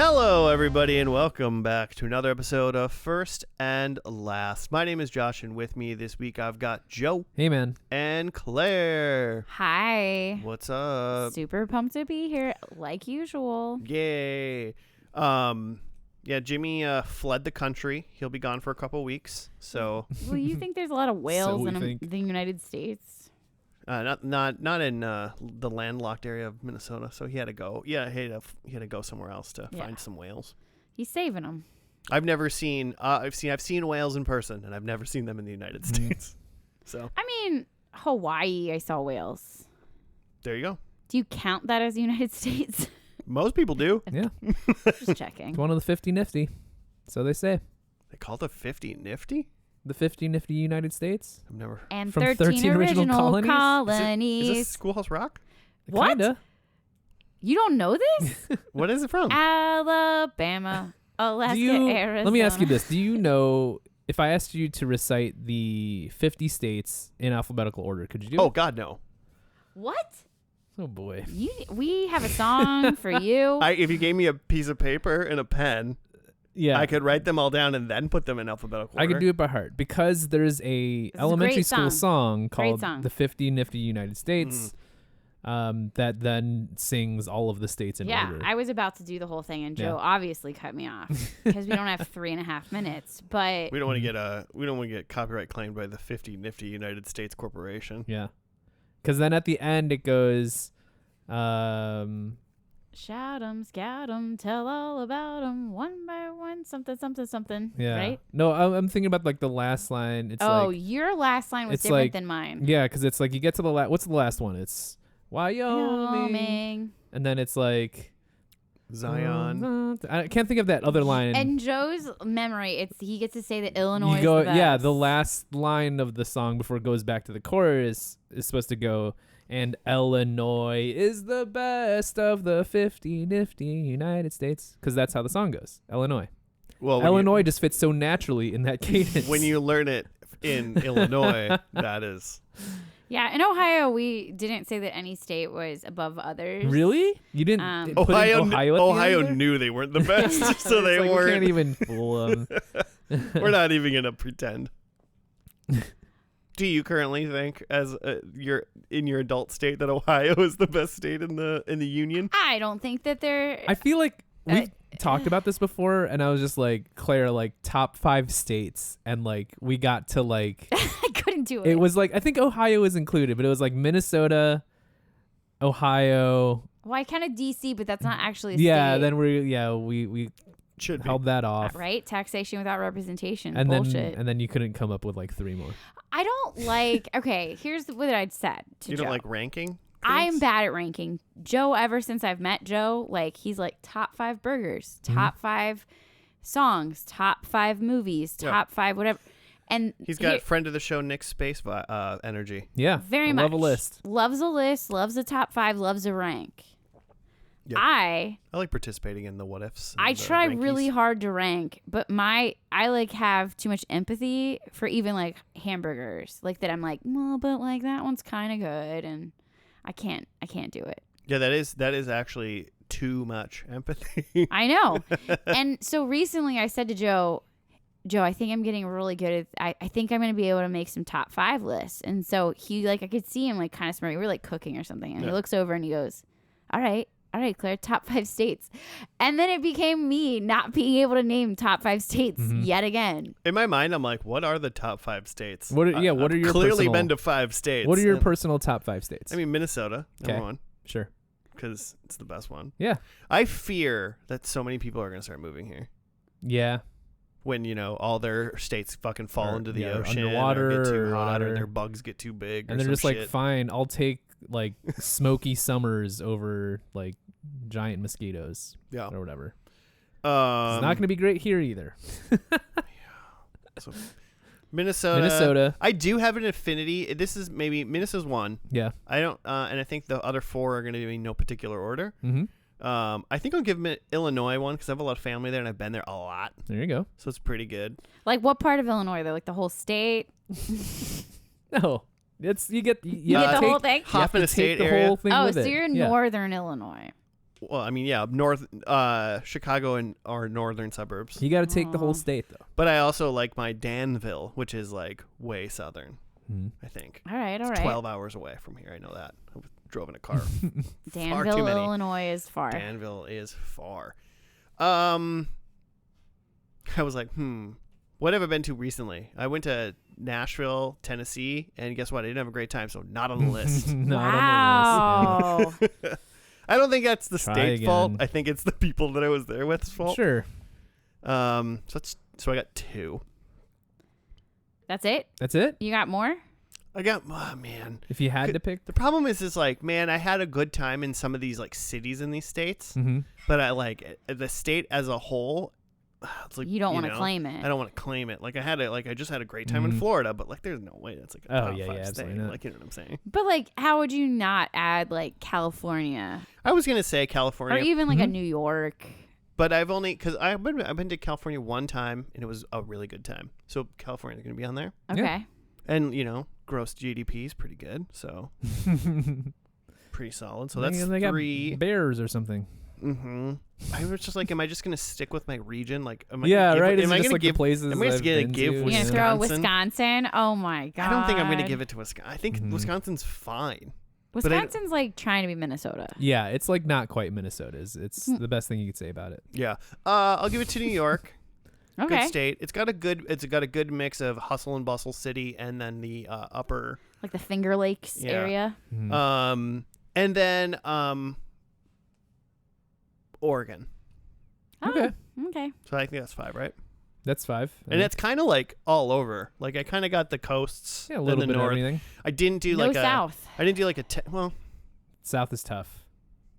Hello, everybody, and welcome back to another episode of First and Last. My name is Josh, and with me this week I've got Joe. Hey, man. And Claire. Hi. What's up? Super pumped to be here, like usual. Yay. Jimmy fled the country. He'll be gone for a couple weeks. So. Well, you think there's a lot of whales in the United States? Not in the landlocked area of Minnesota. So he had to go. Yeah, he had to go somewhere else to find some whales. He's saving them. I've never seen. I've seen whales in person, and I've never seen them in the United States. So. I mean, Hawaii, I saw whales. There you go. Do you count that as the United States? Most people do. Yeah. Just checking. It's one of the 50 nifty. So they say. They call it the 50 nifty? The 50 nifty United States? I've never. And From 13 original Is colonies. this Schoolhouse Rock? What? Kinda. You don't know this? What is it from? Alabama, Alaska, Arizona. Let me ask you this. Do you know, if I asked you to recite the 50 states in alphabetical order, could you do it? Oh, God, no. What? Oh, boy. We have a song for you. If you gave me a piece of paper and a pen, Yeah. I could write them all down and then put them in alphabetical order. I could do it by heart because there's a elementary school song called The 50 Nifty United States that then sings all of the states in order. Yeah, I was about to do the whole thing, and Joe obviously cut me off because we don't have 3.5 minutes. But We don't want to get copyright claimed by the 50 Nifty United States Corporation. Yeah. Because then at the end it goes, shout 'em, scout 'em, tell all about 'em, one by one, something, something, something. yeah. Right? No, I'm thinking about like the last line. It's Your last line was it's different like- than mine. yeah, because it's like you get to the what's the last one? It's Wyoming. And then it's like Zion. I can't think of that other line. And Joe's memory, he gets to say that Illinois you go, is the best. yeah, the last line of the song before it goes back to the chorus is supposed to go, and Illinois is the best of the 50 nifty United States, because that's how the song goes. Illinois. Well, Illinois just fits so naturally in that cadence. when you learn it in Illinois, that is. Yeah, in Ohio, we didn't say that any state was above others. Really? You didn't put in Ohio Ohio at the Ohio end there? knew they weren't the best, so they It's like, weren't. We can't even fool them. We're not even going to pretend. Do you currently think, as you're in your adult state, that Ohio is the best state in the union? I don't think that they're... I feel like we've talked about this before, and I was just like, Claire, like top 5 states, and like we got to like I couldn't do it. it was like I think Ohio was included, but it was like Minnesota, Ohio. Well, I kind of DC, but that's not actually a Yeah, state. then we Should be. held that off. Right? Taxation without representation. And Bullshit. then you couldn't come up with like 3 more. I don't like... Okay, here's what I'd said to You Joe. don't like ranking? I'm things? bad at ranking. Joe, ever since I've met Joe, like he's like top 5 burgers, top 5 songs, top 5 movies, top 5 whatever. And He's got friend of the show Nick Space energy. Yeah, very I much love a list. Loves a list, loves a top 5, loves a rank. Yep. I like participating in the what ifs. I try really hard to rank, but I like have too much empathy for even like hamburgers, like that. I'm like, well, but like that one's kind of good, and I can't do it. Yeah, that is actually too much empathy. I know. And so recently I said to Joe, I think I'm getting really good at, I think I'm going to be able to make some top 5 lists. And so he like, I could see him like kind of smirking. We were like cooking or something. And he looks over and he goes, all right, Claire, top 5 states. And then it became me not being able to name top 5 states yet again. In my mind, I'm like, what are the top 5 states? What are your clearly personal, been to 5 states. What are your personal top 5 states? I mean, Minnesota, number 1. Sure. Because it's the best one. Yeah. I fear that so many people are going to start moving here. Yeah. When, all their states fucking fall into the ocean underwater or get too or hot whatever. or their bugs get too big And or they're just some like, shit. fine, I'll take like smoky summers over like giant mosquitoes or whatever. It's not going to be great here either. So Minnesota. I do have an affinity. This is maybe Minnesota's 1. Yeah. I don't, and I think the other 4 are going to be in no particular order. Mm-hmm. I think I'll give Illinois 1 because I have a lot of family there and I've been there a lot. There you go. So it's pretty good. Like what part of Illinois? They're like the whole state. No, it's you get You get the whole thing. You have to Hoppin' take Estate the area. whole thing Oh, with so it. you're Yeah. northern Illinois. well, I mean, yeah, Chicago and our northern suburbs. You got to take the whole state though. But I also like my Danville, which is like way southern. I think. All right. It's 12 hours away from here. I know that. I drove in a car. Danville, Illinois is far. Danville is far. I was like, what have I been to recently? I went to Nashville, Tennessee, and guess what? I didn't have a great time, so not on the list. Not on the list. Yeah. I don't think that's the state's fault. again. I think it's the people that I was there with's fault. Sure. So I got 2. That's it? That's it? You got more? I got, oh man. If you had to pick. The problem is like, man, I had a good time in some of these like cities in these states, but I like the state as a whole. It's like, You don't want to claim it. I don't want to claim it. Like I just had a great time in Florida, but like there's no way that's like a top 5 state. absolutely not. Like, you know what I'm saying? But like, how would you not add like California I was gonna say California, or even like a New York? but I've only because I've been to California one time and it was a really good time. So California's gonna be on there, Okay. and gross GDP is pretty good, so pretty solid. So that's they got 3. bears or something. I was just like, am I just gonna stick with my region? Like, am I Yeah, gonna give, right. Am Is I it just gonna like give? the places Am I just I've gonna been give to? You're gonna throw Wisconsin? Oh my god! I don't think I'm gonna give it to Wisconsin. I think Wisconsin's fine. Wisconsin's like trying to be Minnesota. Yeah, it's like not quite Minnesota's. It's the best thing you could say about it. Yeah. I'll give it to New York. Okay. Good state. It's got a good mix of hustle and bustle city, and then the upper. Like the Finger Lakes area. And then Oregon. Oh, Okay. Okay. So I think that's 5, right? That's 5. And it's kind of like all over. Like I kind of got the coasts. a little and bit the of north. everything. I didn't do No like south. I didn't do like well. South is tough.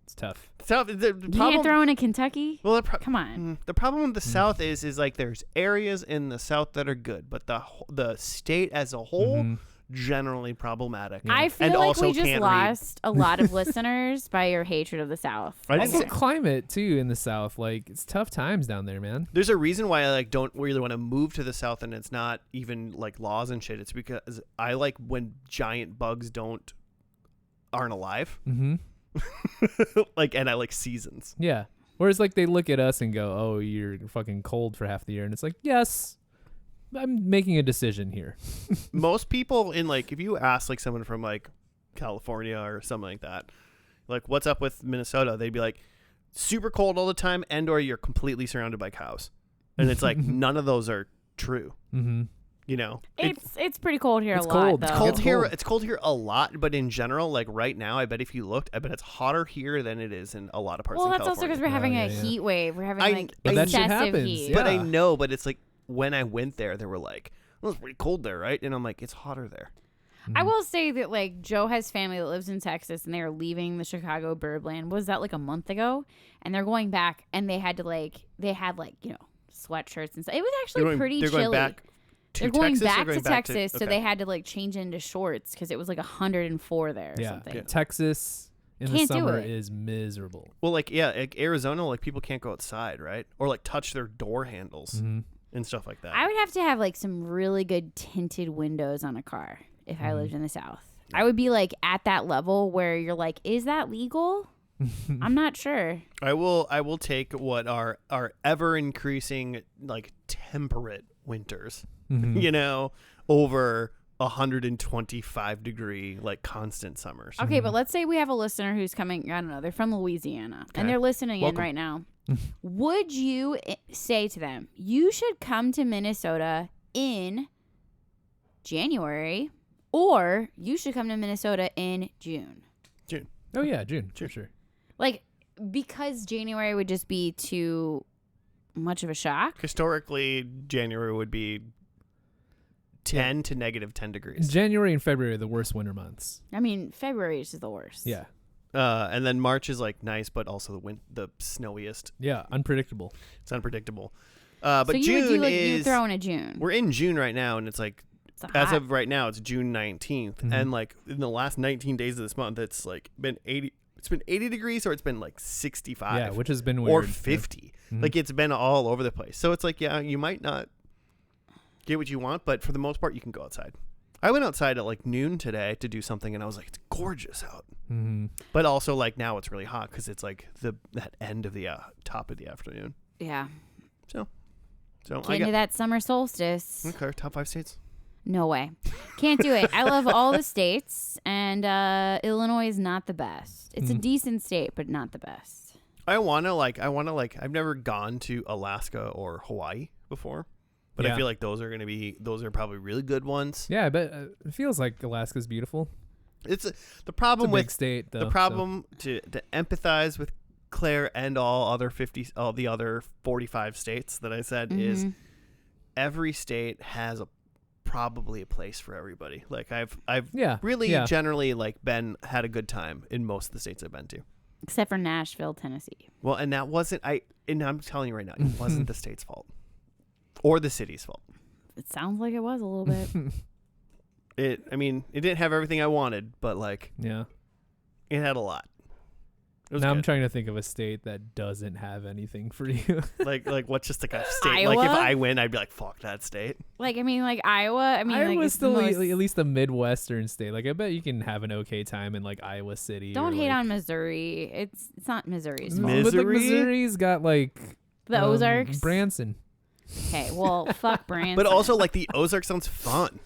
It's tough. South. The You problem. can't throw in a Kentucky. Well, Come on. the problem with the South is like there's areas in the South that are good, but the state as a whole generally problematic. I feel and like also we just can't lost a lot of listeners by your hatred of the South. I didn't Also, say- climate too in the South. Like it's tough times down there, man. There's a reason why I like don't really want to move to the South, and it's not even like laws and shit. It's because I like when giant bugs aren't alive. Like, and I like seasons. Yeah. Whereas like they look at us and go, "Oh, you're fucking cold for half the year," and it's like, yes, I'm making a decision here. Most people in like, if you ask like someone from like California or something like that, like what's up with Minnesota, they'd be like super cold all the time, and or you're completely surrounded by cows, and it's like none of those are true. You know, It's pretty cold here It's a lot, cold. though. It's cold It's here. cold. It's cold here a lot, but in general, like right now, I bet if you looked, I bet it's hotter here than it is in a lot of parts Well, of that's also California. because we're having Yeah, a yeah. heat wave. We're having I- like But that shit excessive happens, heat. yeah. But I know, but it's like when I went there, they were like, well, it's pretty cold there, right? And I'm like, it's hotter there. I will say that like Joe has family that lives in Texas, and they are leaving the Chicago Birdland. Was that like a month ago? And they're going back, and they had sweatshirts and stuff. It was actually pretty they're chilly. going back to They're going Texas or back going to back Texas, so okay. they had to like change into shorts because it was like 104 there or Yeah. something. Texas in the Can't do summer it. is miserable. Well, like like Arizona, like people can't go outside, right? Or like touch their door handles and stuff like that. I would have to have like some really good tinted windows on a car if I lived in the South. I would be like at that level where you're like, is that legal? I'm not sure. I will take what are ever increasing like temperate winters, you know, over 125-degree like constant summers. Okay, but let's say we have a listener who's coming, I don't know, they're from Louisiana and they're listening Welcome. in right now. Would you say to them, you should come to Minnesota in January, or you should come to Minnesota in June? June. Oh yeah, June for sure. Like, because January would just be too much of a shock. Historically, January would be 10 to negative 10 degrees. January and February are the worst winter months. I mean, February is just the worst. Yeah. And then March is like nice, but also the snowiest. Yeah, unpredictable. It's unpredictable. But so you June would do like you is throw in a June. we're in June right now, and it's like It's as hot. of right now, it's June 19th, and like in the last 19 days of this month, it's like been 80. It's been 80 degrees, or it's been like 65. Yeah, which has been or weird. 50. Like it's been all over the place. So it's like, yeah, you might not get what you want, but for the most part, you can go outside. I went outside at like noon today to do something, and I was like, it's gorgeous out. Mm-hmm. But also, like, now it's really hot because it's like that end of the top of the afternoon. Yeah. So Get into that summer solstice. Okay, top 5 states. No way. Can't do it. I love all the states, and Illinois is not the best. It's a decent state, but not the best. I wanna I've never gone to Alaska or Hawaii before, but I Yeah. feel like those are probably really good ones. Yeah, but it feels like Alaska's beautiful. It's the It's a problem big with state, though. the problem to empathize with Claire and all the other 45 states that I said is every state has probably a place for everybody. Like I've really generally like had a good time in most of the states I've been to. Except for Nashville, Tennessee. Well, and that wasn't and I'm telling you right now, it wasn't the state's fault or the city's fault. It sounds like it was a little bit. It didn't have everything I wanted, but like Yeah. it had a lot. It was Now I'm good. trying to think of a state that doesn't have anything for you. like what's just like a state? Iowa? Like if I win, I'd be like, fuck that state. Like Iowa. Iowa's like, it's still the most... at least a Midwestern state. Like I bet you can have an okay time in like Iowa City. Don't or, hate like, on Missouri. It's not Missouri's fault. Mis- But like Missouri? Missouri's got like The Ozarks. Branson. Okay, well, fuck Branson. But also like the Ozarks sounds fun.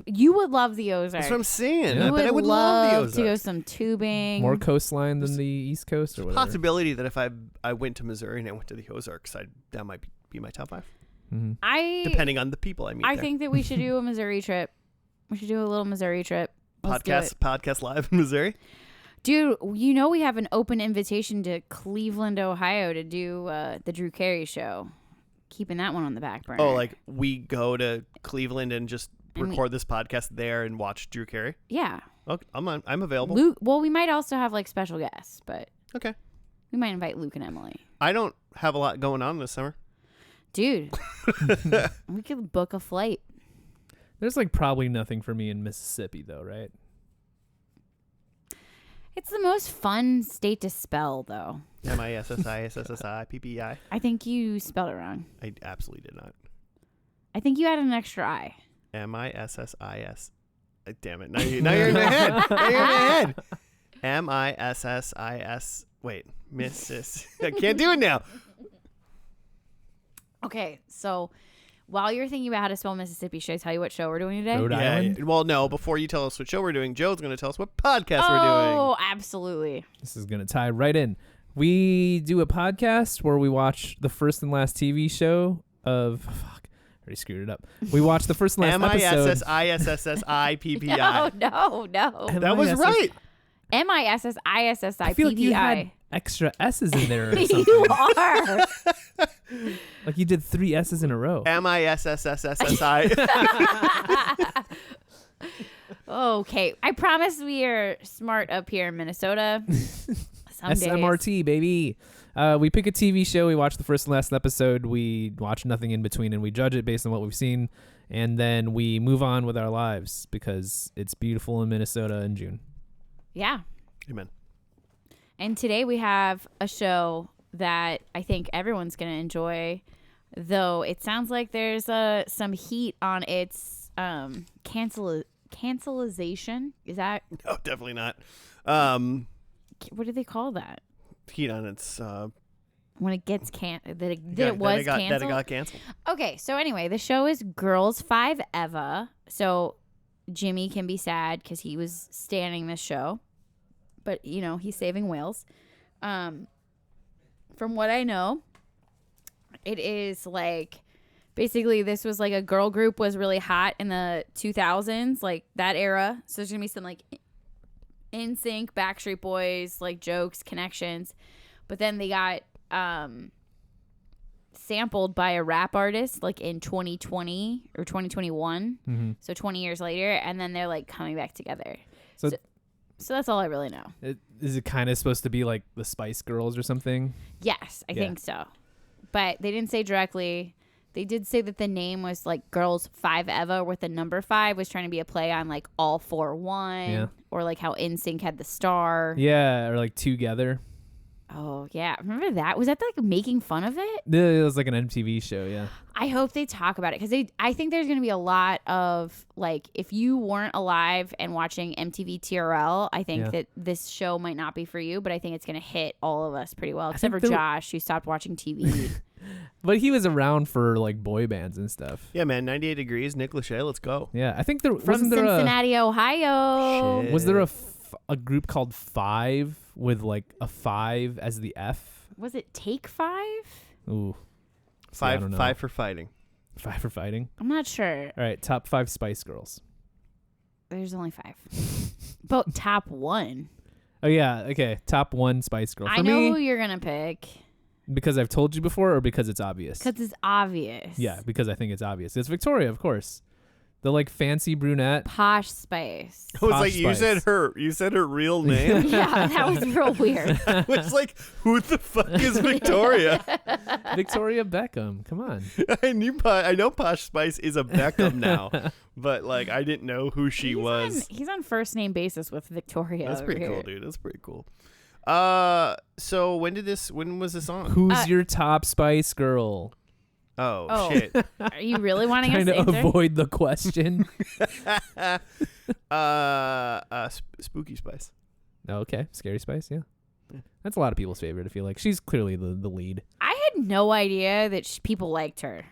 You would love the Ozarks. That's what I'm saying. Yeah. I bet I would love the Ozarks. to go some tubing. More coastline than the East Coast or whatever. Possibility that if I went to Missouri and I went to the Ozarks, that might be my top 5, depending on the people I meet. I there. think that we should do a Missouri trip. We should do a little Missouri trip. Let's do it. podcast live in Missouri. Dude, we have an open invitation to Cleveland, Ohio to do the Drew Carey show. Keeping that one on the back burner. Oh, like we go to Cleveland and just record this podcast there and watch Drew Carey. Yeah. Okay, I'm available. Luke. Well, we might also have like special guests, but Okay. we might invite Luke and Emily. I don't have a lot going on this summer. Dude, we could book a flight. There's like probably nothing for me in Mississippi though, right? It's the most fun state to spell, though. MISSISSIPPI. I think you spelled it wrong. I absolutely did not. I think you added an extra I. MISSIS. Damn it! Now you're in my head. Now you're in my head. MISSIS. Wait, Mrs. I can't do it now. Okay, so while you're thinking about how to spell Mississippi, should I tell you what show we're doing today? Rhode Island? Yeah. Well, no. Before you tell us what show we're doing, Joe's going to tell us what podcast we're doing. Oh, absolutely. This is gonna tie right in. We do a podcast where we watch the first and last TV show of. Fuck, I already screwed it up. We watch the first and last episode. MISSISSIPPI. No. That was right. MISSISSIPPI. I feel like you had extra S's in there or something. You are. Like you did 3 S's in a row. MISSISSI. Okay, I promise we are smart up here in Minnesota. Some days. SMRT, baby. We pick a TV show. We watch the first and last episode. We watch nothing in between, and we judge it based on what we've seen. And then we move on with our lives because it's beautiful in Minnesota in June. Yeah. Amen. And today we have a show that I think everyone's going to enjoy, though it sounds like there's some heat on its cancelization. Is that? No, definitely not. What do they call that? Heat on its. When it gets canceled. That it That was it canceled? got canceled. Okay, so anyway, the show is Girls5eva. So Jimmy can be sad because he was standing this show. But, he's saving whales. From what I know, it is like, basically this was like a girl group was really hot in the 2000s, like that era. So there's going to be some like NSYNC, Backstreet Boys, like jokes, connections. But then they got sampled by a rap artist like in 2020 or 2021. Mm-hmm. So 20 years later. And then they're like coming back together. So that's all I really know. Is it kind of supposed to be like the Spice Girls or something? Yes, I think so. But they didn't say directly. They did say that the name was like Girls5eva with the number 5 was trying to be a play on like all 4 1 or like how NSYNC had the star. Yeah, or like Together. Oh yeah, remember that? Was that like making fun of it? It was like an MTV show, yeah. I hope they talk about it because I think there's going to be a lot of like if you weren't alive and watching MTV TRL, I think that this show might not be for you, but I think it's going to hit all of us pretty well, except for Josh, who stopped watching TV. But he was around for like boy bands and stuff. Yeah, man. 98 Degrees, Nick Lachey. Let's go. Yeah, I think there From Cincinnati, Ohio. Shit. Was there a group called Five with like a 5 as the F? Was it Take 5? Ooh. See, I don't know. 5 for fighting. 5 for fighting. I'm not sure. All right, top 5 Spice Girls. There's only 5. But top 1. Oh yeah, okay. Top 1 Spice Girl. For I know me, who you're going to pick. because I've told you before, or because it's obvious? Because it's obvious. Yeah, because I think it's obvious. It's Victoria, of course. The like fancy brunette. Posh Spice. I was Posh like, Spice. you said her real name. Yeah, that was real weird. I was like, who the fuck is Victoria? Victoria Beckham. Come on. I know Posh Spice is a Beckham now, but like I didn't know who she was. He's on first name basis with Victoria. That's over pretty here. cool, dude. That's pretty cool. So when was this on? Who's your top Spice Girl? Oh shit. Are you really wanting us Trying to to answer? avoid the question. Spooky Spice. Oh, okay, Scary Spice. Yeah, that's a lot of people's favorite. I feel like she's clearly the lead. I had no idea that people liked her.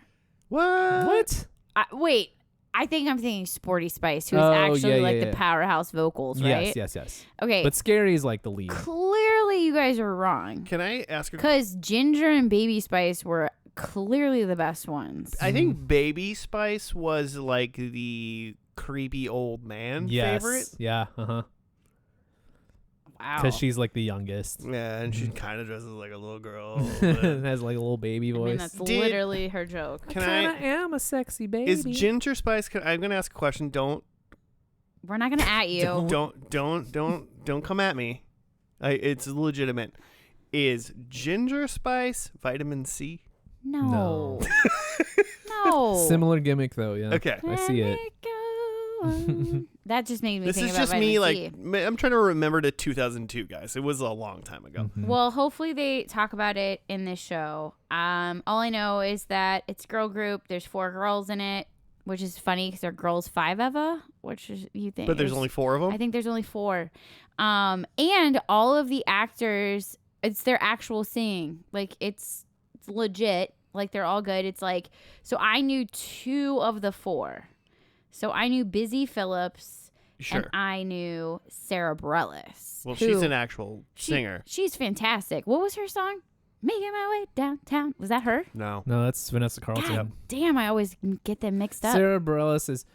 What? Wait, I think I'm thinking Sporty Spice, who's Oh, actually yeah, the powerhouse vocals, right? Yes. Okay, But Scary is like the lead. clearly you guys are wrong. Can I ask? Because Ginger and Baby Spice were clearly the best ones. I think Baby Spice was like the creepy old man favorite. Yeah. Wow. Because she's like the youngest. Yeah, and she kind of dresses like a little girl. Has like a little baby I voice. mean, that's literally her joke. Can I I? am a sexy baby. Is Ginger Spice? I'm gonna ask a question. Don't We're not gonna at you. don't come at me. It's legitimate. Is Ginger Spice vitamin C? No. No. Similar gimmick though, yeah. Okay. I see it. That just made me This think is about just me. vitamin Like C. I'm trying to remember to 2002, guys. It was a long time ago. Mhm. Well, hopefully they talk about it in this show. All I know is that it's a girl group. There's 4 girls in it, which is funny because they're Girls5eva, which is you think. But there's only 4 of them. I think there's only 4. And all of the actors, it's their actual singing. Like it's legit. Like they're all good. It's like, so I knew 2 of the 4. So I knew Busy Phillips Sure. and I knew Sarah Bareilles. Well, who- she's an actual she- singer. She's fantastic. What was her song? Making my way downtown. Was that her? No. No, that's Vanessa Carlton. God damn, I always get them mixed up. Sarah Bareilles is,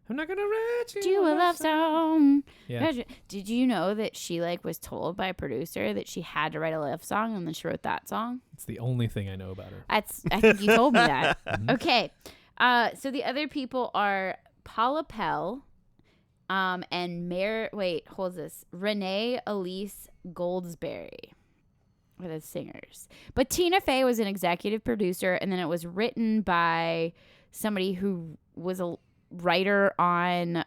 I'm not gonna write Do a love song. Yeah. Did you know that she like was told by a producer that she had to write a love song and then she wrote that song? It's the only thing I know about her. I think you told me that. Mhm. Okay. So the other people are Paula Pell, and Renee Elise Goldsberry were the singers. But Tina Fey was an executive producer, and then it was written by somebody who was a writer on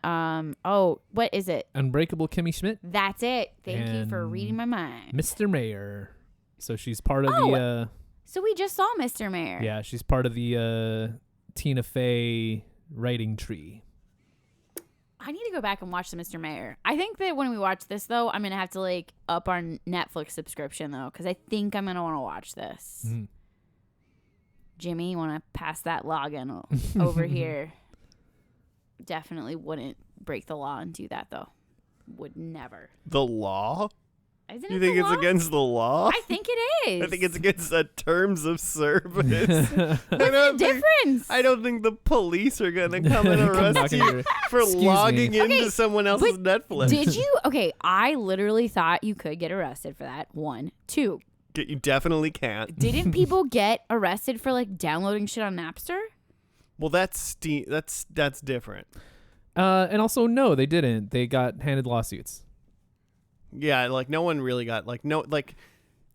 what is it? Unbreakable Kimmy Schmidt, That's it. Thank you for And reading my mind. Mr. Mayor. So she's part of the So we just saw Mr. Mayor. yeah, she's part of the Tina Fey writing tree. I need to go back and watch the Mr. Mayor. I think that when we watch this, though, I'm going to have to, like, up our Netflix subscription, though, because I think I'm going to want to watch this. Mhm. Jimmy, you want to pass that login over here? Definitely wouldn't break the law and do that, though. Would never. The law? Isn't You it think the it's law? against the law? I think it is. I think it's against the terms of service. What's the difference? I don't think the police are gonna come and Come arrest knocking you your- for Excuse me. logging into Okay, someone else's Netflix. Did you? Okay, I literally thought you could get arrested for that. 1, 2. You definitely can't. Didn't people get arrested for, like, downloading shit on Napster? Well, that's different. And also, no, they didn't. They got handed lawsuits. Yeah, like no one really got It no one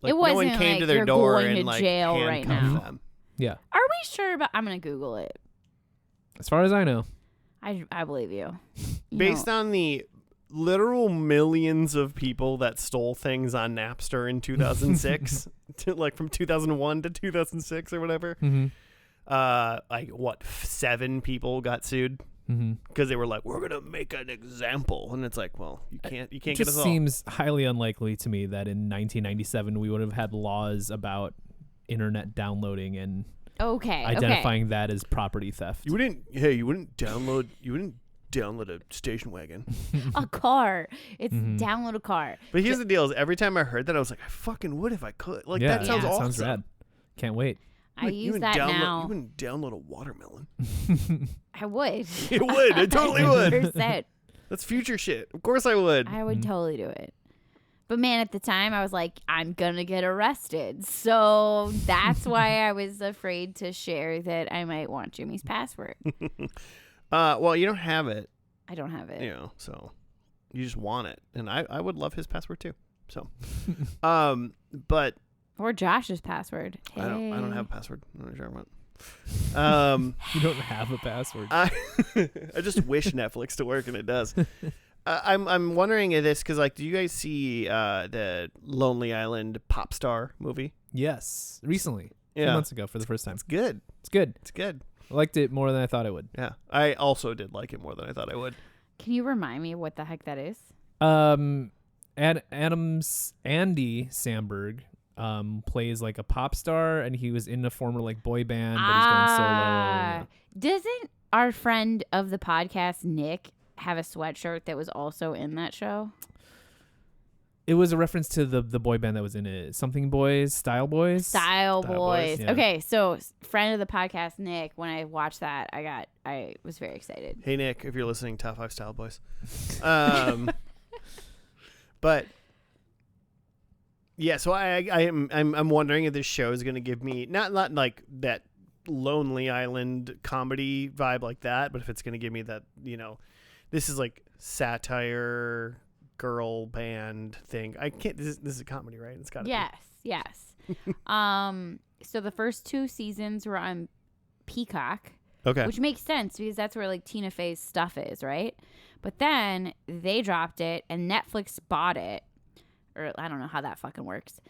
wasn't came like to their you're door going and to like jail right handcuffed now. them. Yeah, Are we sure about? I'm gonna Google it. as far as I know. I believe you. Based on the literal millions of people that stole things on Napster in 2006, like from 2001 to 2006 or whatever. Mm-hmm. Like what, 7 people got sued because they were like, we're gonna make an example, and it's like, well, you can't It get just us all. seems highly unlikely to me that in 1997 we would have had laws about internet downloading and identifying that as property theft. You wouldn't download a station wagon. A car. It's download a car. But here's the deal: is every time I heard that, I was like, I fucking would if I could. Like Yeah, that sounds awesome. Sounds rad. Can't wait. I use that now. You wouldn't download a watermelon. I would. It would. I totally would. 100%. That's future shit. Of course I would. I would totally do it. But man, at the time, I was like, I'm going to get arrested. So that's why I was afraid to share that I might want Jimmy's password. Well, you don't have it. I don't have it. You know, so you just want it. And I would love his password too. So, but Or Josh's password. Hey. I don't have a password. I'm not sure about. You don't have a password. I just wish Netflix to work, and it does. I'm wondering if this because like, do you guys see the Lonely Island pop star movie? Yes, recently, a few Yeah, months ago for the first time. it's good. It's good. It's good. I liked it more than I thought I would. Yeah, I also did like it more than I thought I would. Can you remind me what the heck that is? Andy Samberg plays like a pop star, and he was in a former like boy band, but he's going solo. Doesn't our friend of the podcast, Nick, have a sweatshirt that was also in that show? It was a reference to the boy band that was in it. Something Boys, Style Boys. Style Boys. yeah. Okay, so friend of the podcast, Nick, when I watched that, I was very excited. Hey Nick, if you're listening, Top 5 Style Boys. But yeah, so I'm wondering if this show is going to give me not like that Lonely Island comedy vibe like that, but if it's going to give me that, you know, this is like satire girl band thing. I can't. This is a comedy, right? It's got to Yes. So the first 2 seasons were on Peacock. Okay. Which makes sense because that's where like Tina Fey's stuff is, right? But then they dropped it and Netflix bought it. Or I don't know how that fucking works.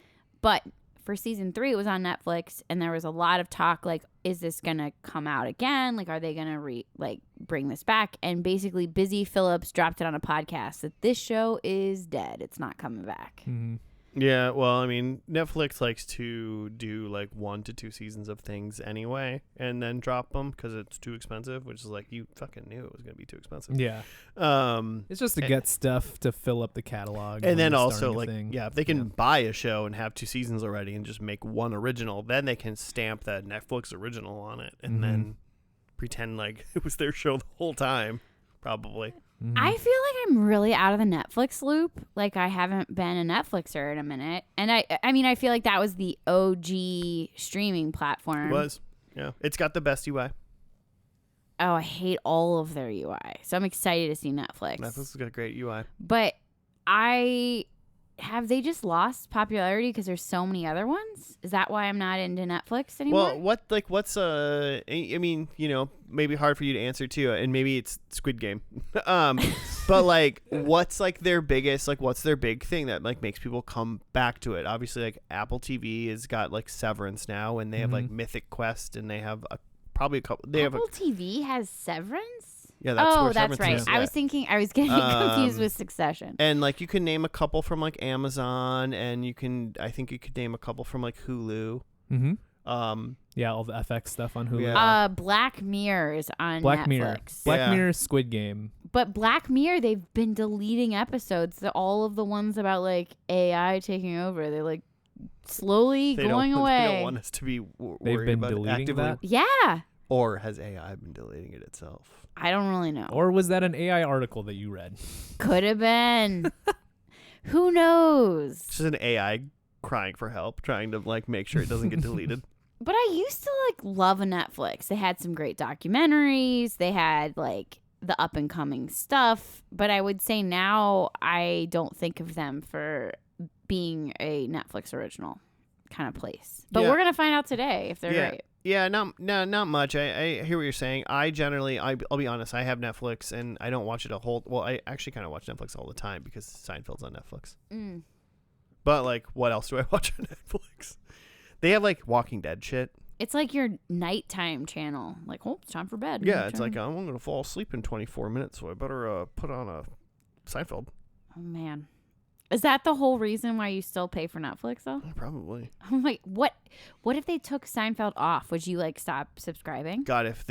But for season 3 it was on Netflix and there was a lot of talk like, is this gonna come out again? Like, are they gonna bring this back? And basically Busy Phillips dropped it on a podcast that this show is dead. It's not coming back. Mm-hmm. Yeah, well, I mean, Netflix likes to do like 1 to 2 seasons of things anyway, and then drop them because it's too expensive. Which is like, you fucking knew it was gonna be too expensive. Yeah. It's just to get stuff to fill up the catalog. And then when also starting a like, thing. yeah, if they can buy a show and have 2 seasons already and just make 1 original, then they can stamp that Netflix original on it and then pretend like it was their show the whole time, probably. Mm-hmm. I feel like I'm really out of the Netflix loop. Like I haven't been a Netflixer in a minute. And I mean, I feel like that was the OG streaming platform. It was. Yeah. It's got the best UI. Oh, I hate all of their UI. So I'm excited to see Netflix. Netflix has got a great UI. But have they just lost popularity because there's so many other ones? Is that why I'm not into Netflix anymore? Well, what's I mean, you know, maybe hard for you to answer too, and maybe it's Squid Game. But like, what's like their biggest, like, what's their big thing that like makes people come back to it? Obviously, like Apple TV has got like Severance now, and they have like Mythic Quest, and they have probably a couple. Apple TV has Severance? Yeah, that's where that's Severance right. is. I was thinking I was getting confused with Succession. And like you can name a couple from like Amazon, and I think you could name a couple from like Hulu. Mm-hmm. Yeah, all the FX stuff on Hulu. Yeah. Black Mirror is on Black Netflix. Mirror. Black Mirror, Squid Game. But Black Mirror, they've been deleting episodes. All of the ones about like AI taking over, they're like slowly going away. They don't want us to be worried They've been about deleting actively. that? Yeah. Or has AI been deleting it itself? I don't really know. Or was that an AI article that you read? Could have been. Who knows? It's just an AI crying for help, trying to like make sure it doesn't get deleted. But I used to like love a Netflix. They had some great documentaries. They had like the up and coming stuff. But I would say now I don't think of them for being a Netflix original kind of place. But Yeah. we're going to find out today if they're right. Yeah, not much. I hear what you're saying. I'll be honest. I have Netflix and I don't watch it a whole. Well, I actually kind of watch Netflix all the time because Seinfeld's on Netflix. Mm. But like, what else do I watch on Netflix? They have like Walking Dead shit. It's like your nighttime channel. Like, oh, it's time for bed. Yeah, it's like I'm gonna fall asleep in 24 minutes, so I better put on a Seinfeld. Oh man, is that the whole reason why you still pay for Netflix though? Probably. I'm like, what if they took Seinfeld off? Would you like stop subscribing? God, if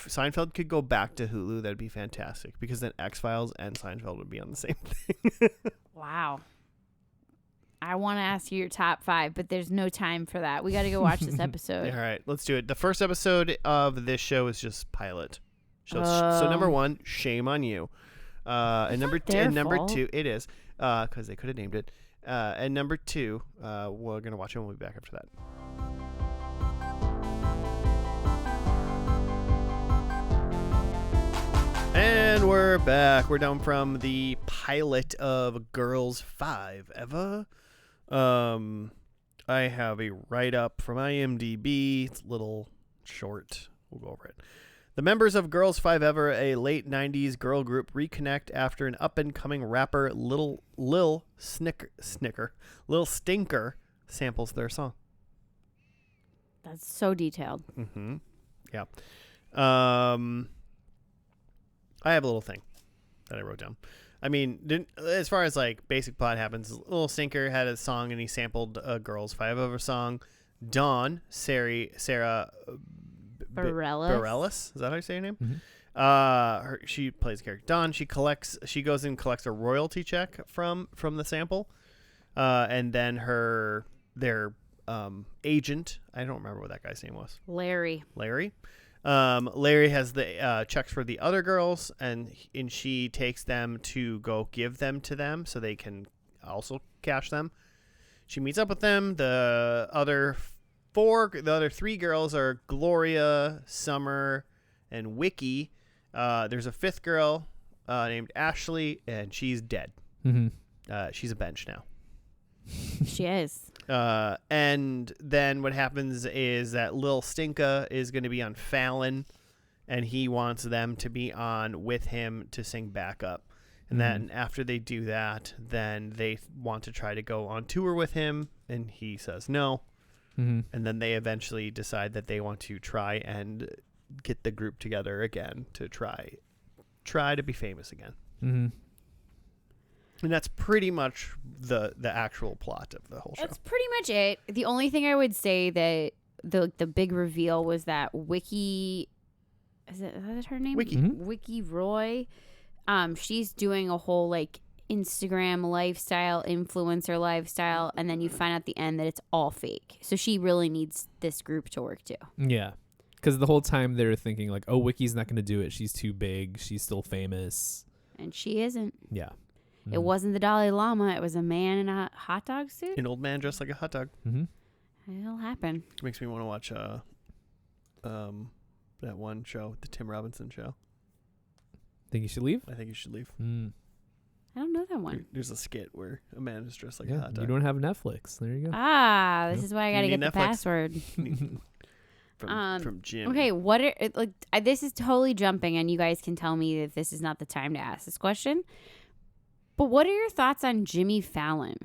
Seinfeld could go back to Hulu, that'd be fantastic because then X-Files and Seinfeld would be on the same thing. Wow. I want to ask you your top 5, but there's no time for that. We got to go watch this episode. All right, let's do it. The first episode of this show is just pilot. So number 1, shame on you. And number two, it is because they could have named it. And number 2, we're gonna watch it and we'll be back after that. And we're back. We're down from the pilot of Girls5eva. I have a write-up from IMDb. It's a little short. We'll go over it. The members of Girls5eva, a late 90s girl group, reconnect after an up-and-coming rapper Lil Stinker samples their song. That's so detailed. Mm-hmm. Yeah. I have a little thing that I wrote down. I mean, as far as like basic plot happens, Lil Stinker had a song and he sampled a Girls5eva song. Dawn, Sarah Bareilles. Is that how you say her name? Mm-hmm. She plays the character Dawn. She goes and collects a royalty check from the sample, and then their agent. I don't remember what that guy's name was. Larry. Larry has the checks for the other girls, and she takes them to go give them to them so they can also cash them. She meets up with them. The other 3 girls are Gloria, Summer, and Wiki. There's a 5th girl named Ashley, and she's dead. Mm-hmm. She's a bench now. She is. And then what happens is that Lil Stinka is going to be on Fallon, and he wants them to be on with him to sing backup. And then after they do that, then they want to try to go on tour with him, and he says no. Mm-hmm. And then they eventually decide that they want to try and get the group together again to try to be famous again. Mm-hmm. And that's pretty much the actual plot of the whole show. That's pretty much it. The only thing I would say that the big reveal was that Wiki, is that her name? Wiki. Mm-hmm. Wiki Roy. She's doing a whole like Instagram lifestyle, influencer lifestyle, and then you find out at the end that it's all fake. So she really needs this group to work too. Yeah. Because the whole time they're thinking like, oh, Wiki's not going to do it. She's too big. She's still famous. And she isn't. Yeah. Mm-hmm. It wasn't the Dalai Lama. It was a man in a hot dog suit. An old man dressed like a hot dog. Mm-hmm. It'll happen. It makes me want to watch that one show, the Tim Robinson show. Think you should leave? I think you should leave. Mm. I don't know that one. There's a skit where a man is dressed like Yeah, a hot dog. you don't have Netflix. There you go. This is why I got to You get need the Netflix. password. from Jim. Okay, this is totally jumping, and you guys can tell me if this is not the time to ask this question. But what are your thoughts on Jimmy Fallon?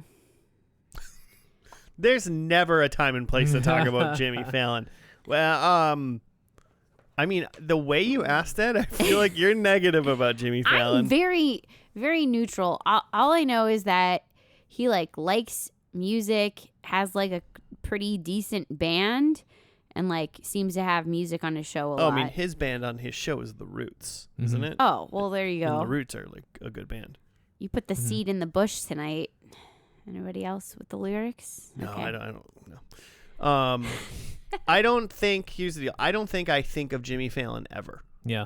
There's never a time and place to talk about Jimmy Fallon. Well, I mean, the way you asked that, I feel like you're negative about Jimmy Fallon. I'm very, very neutral. All I know is that he likes music, has like a pretty decent band, and like seems to have music on his show a lot. I mean, his band on his show is The Roots, isn't it? Oh, well, there you And go. The Roots are like a good band. You put the seed in the bush tonight. Anybody else with the lyrics? No, Okay. I don't know. I don't think, here's the deal. I don't think I think of Jimmy Fallon ever. Yeah.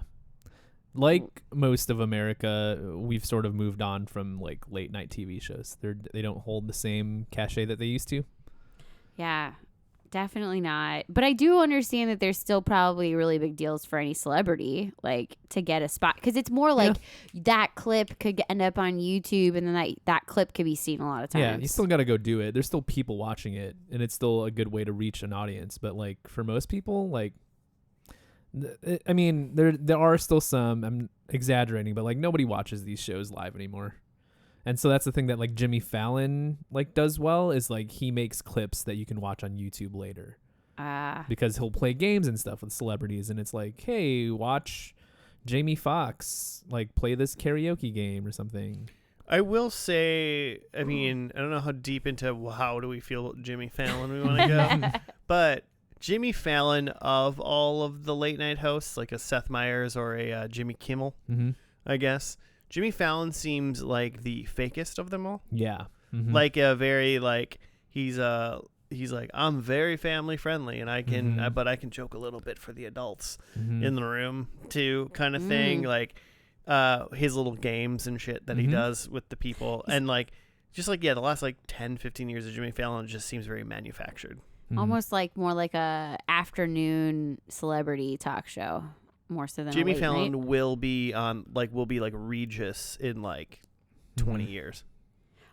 Like most of America, we've sort of moved on from like late night TV shows. They don't hold the same cachet that they used to. Yeah. definitely not. But I do understand that there's still probably really big deals for any celebrity, like to get a spot, because it's more like that clip could end up on YouTube, and then that clip could be seen a lot of times. Yeah, you still got to go do it. There's still people watching it, and it's still a good way to reach an audience. But like for most people, like, I mean, there are still some. I'm exaggerating, but like nobody watches these shows live anymore. And so that's the thing that like Jimmy Fallon like does well, is like he makes clips that you can watch on YouTube later. Because he'll play games and stuff with celebrities, and it's like, hey, watch Jamie Foxx like play this karaoke game or something. I will say, I mean, I don't know how deep into how do we feel Jimmy Fallon we want to go, but Jimmy Fallon, of all of the late night hosts, like a Seth Meyers or a Jimmy Kimmel, I guess, Jimmy Fallon seems like the fakest of them all. Yeah. Like a very like he's like, I'm very family friendly, and I can but I can joke a little bit for the adults in the room too, kind of thing. Like his little games and shit that he does with the people, and like just like the last like 10-15 years of Jimmy Fallon just seems very manufactured. Almost like more like a afternoon celebrity talk show, more so than Jimmy a late Fallon night. will be like Regis in like 20 years.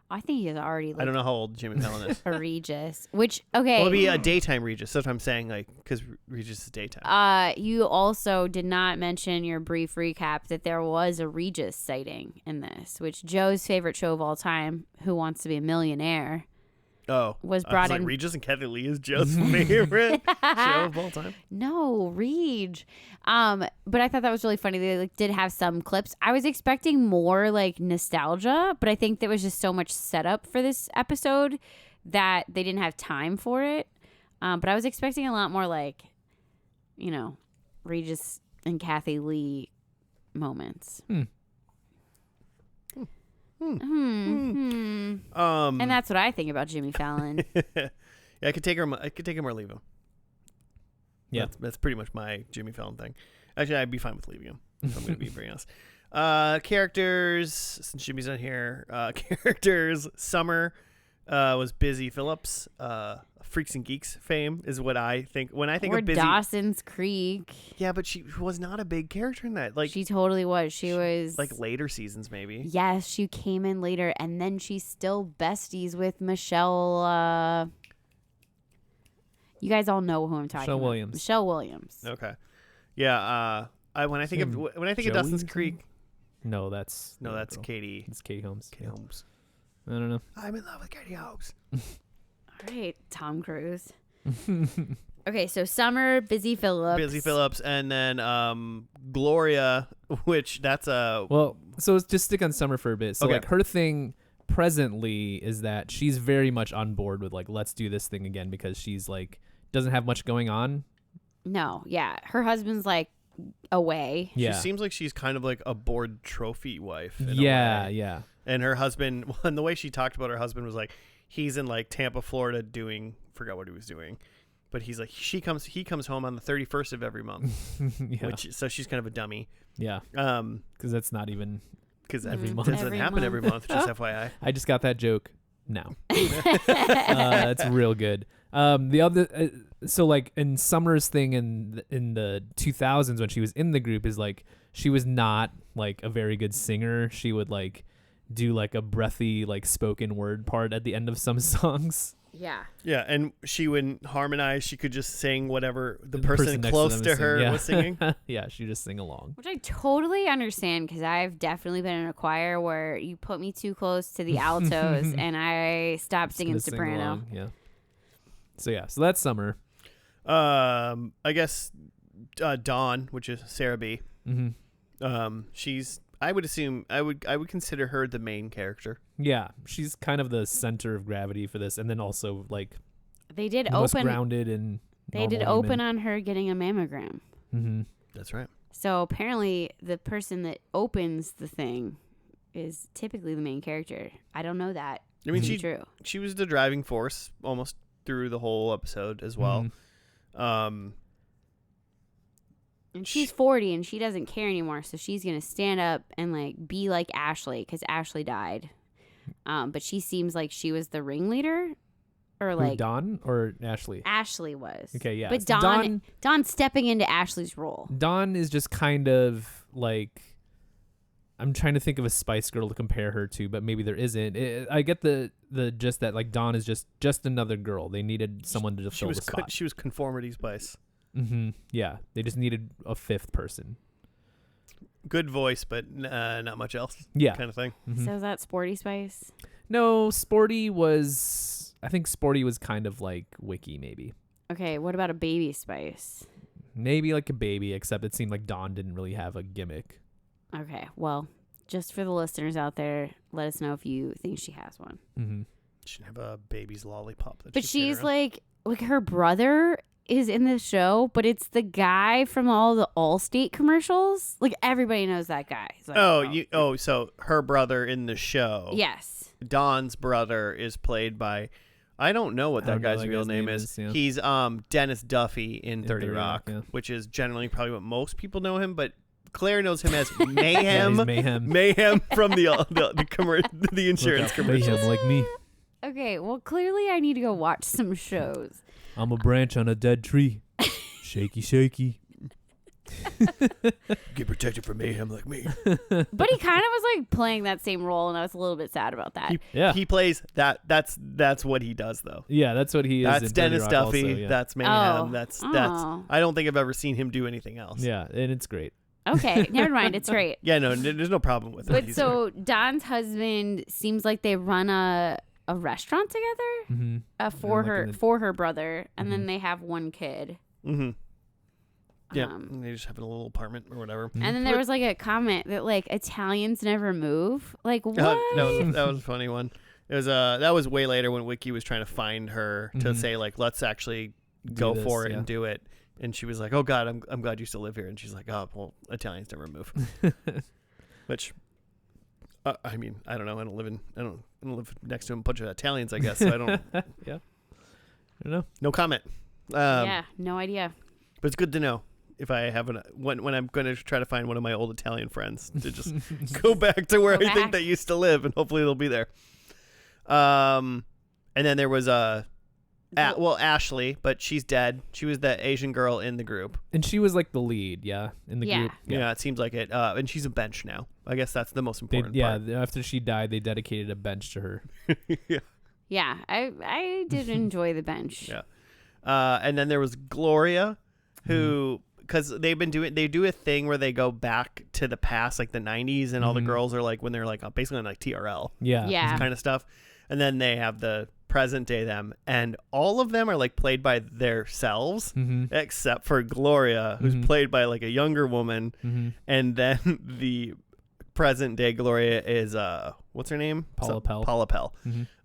I think he's already like I don't know how old Jimmy Fallon is. a Regis, which okay. Well, it'll be a daytime Regis. That's what I'm saying, like, because Regis is daytime. You also did not mention your brief recap that there was a Regis sighting in this, which Joe's favorite show of all time, Who Wants to Be a Millionaire, was brought in. Like, Regis and Kathy Lee is Joe's favorite show of all time. No, Reg. But I thought that was really funny. They like did have some clips. I was expecting more like nostalgia, but I think there was just so much setup for this episode that they didn't have time for it. But I was expecting a lot more like, Regis and Kathy Lee moments. And that's what I think about Jimmy Fallon. Yeah, I could take him or leave him. Yeah, that's pretty much my Jimmy Fallon thing. Actually, I'd be fine with leaving him, if I'm going to be very honest. Characters, since Jimmy's not here. Characters. Summer was Busy Phillips. Freaks and Geeks fame is what I think when I think or of Busy. Dawson's Creek. Yeah, but she was not a big character in that. Like she totally was. She was like later seasons, maybe. Yes, she came in later, and then she's still besties with Michelle. You guys all know who I'm talking about. Williams. Michelle Williams. Okay. Yeah. When I think of Dawson's Creek. No, that's Katie. It's Katie Holmes. Katie Holmes. I don't know. I'm in love with Katie Holmes. All right, Tom Cruise. Okay, so Summer, Busy Phillips, and then Gloria, which that's a well. So let's just stick on Summer for a bit. So Okay. like her thing presently is that she's very much on board with like, let's do this thing again, because she's like doesn't have much going on. No, yeah, her husband's like away. Yeah, she seems like she's kind of like a bored trophy wife. In a way. Yeah. And her husband, and the way she talked about her husband was like, he's in like Tampa, Florida, forgot what he was doing, but he's like he comes home on the 31st of every month. Yeah. So she's kind of a dummy. Yeah. Because that's not even every month. doesn't happen every month. Just FYI. I just got that joke now. That's real good. The other, so like in Summer's thing in the 2000s when she was in the group is like she was not like a very good singer. She would like do like a breathy like spoken word part at the end of some songs. Yeah. Yeah, and she wouldn't harmonize. She could just sing whatever the person next close to them her was singing. Yeah, she just sing along. Which I totally understand, because I've definitely been in a choir where you put me too close to the altos and I stopped singing soprano. Yeah. So that's Summer. I guess Dawn, which is Sarah B. She's. I would assume I would consider her the main character. Yeah, she's kind of the center of gravity for this, and then also like they did most open grounded and they did open on her getting a mammogram. That's right. So apparently, the person that opens the thing is typically the main character. I don't know that. I mean, true. She was the driving force almost through the whole episode as well. And she's 40 and she doesn't care anymore, so she's gonna stand up and like be like Ashley, because Ashley died. But she seems like she was the ringleader or Who, like Dawn or Ashley? Ashley was. Okay, yeah. But So Dawn's stepping into Ashley's role. Dawn is just kind of like, I'm trying to think of a Spice Girl to compare her to, but maybe there isn't. I get the gist that like Dawn is just another girl. They needed someone to fill the spot. She was conformity Spice. Mm-hmm. Yeah, they just needed a fifth person. Good voice, but not much else. Yeah, kind of thing. Mm-hmm. So is that Sporty Spice? No, Sporty was. I think Sporty was kind of like Wiki, maybe. Okay, what about a Baby Spice? Maybe like a baby, except it seemed like Dawn didn't really have a gimmick. Okay, well, just for the listeners out there, let us know if you think she has one. Mm-hmm. She should have a baby's lollipop. But she's like her brother is in the show, but it's the guy from all the Allstate commercials. Like everybody knows that guy. Like, so her brother in the show. Yes. Dawn's brother is played by, I don't know what that guy's real name is. Yeah. He's Dennis Duffy in 30 Rock, yeah. which is generally probably what most people know him, but Claire knows him as Mayhem. Yeah, Mayhem. Mayhem from the insurance commercials. Mayhem like me. Okay, well, clearly I need to go watch some shows. I'm a branch on a dead tree. Shaky, shaky. Get protected from mayhem like me. But he kind of was like playing that same role, and I was a little bit sad about that. He plays that. That's what he does, though. Yeah, that's what he is. That's in Dennis 30 Rock Duffy. also, yeah. That's Mayhem. That's. I don't think I've ever seen him do anything else. Yeah, and it's great. Okay, never mind. It's great. Yeah, no, there's no problem with it. But so Don's husband seems like they run a restaurant together Mm-hmm. for her brother, and then they have one kid. Mm-hmm. Yeah, and they just have a little apartment or whatever. And then there was like a comment that like Italians never move. Like what? That was a funny one. It was that was way later when Wiki was trying to find her to say like, let's actually go for it and do it. And she was like, "Oh God, I'm glad you still live here." And she's like, "Oh well, Italians never move." Which, I mean, I don't know. I don't live next to a bunch of Italians, I guess. So I don't. Yeah. I don't know. No comment. Yeah, no idea. But it's good to know if I have when I'm going to try to find one of my old Italian friends to just go back to where I think they used to live, and hopefully they'll be there. And then there was Ashley, but she's dead. She was the Asian girl in the group, and she was like the lead, in the group. Yeah, it seems like it. And she's a bench now. I guess that's the most important part. After she died, they dedicated a bench to her. Yeah, I did enjoy the bench. Yeah. And then there was Gloria, who, because they do a thing where they go back to the past, like the 90s, and all the girls are like, when they're like basically on like TRL. Yeah. Kind of stuff. And then they have the present day them, and all of them are like played by themselves, except for Gloria, who's played by like a younger woman. And then the present day Gloria is, what's her name? Paula Pell. Paula Pell.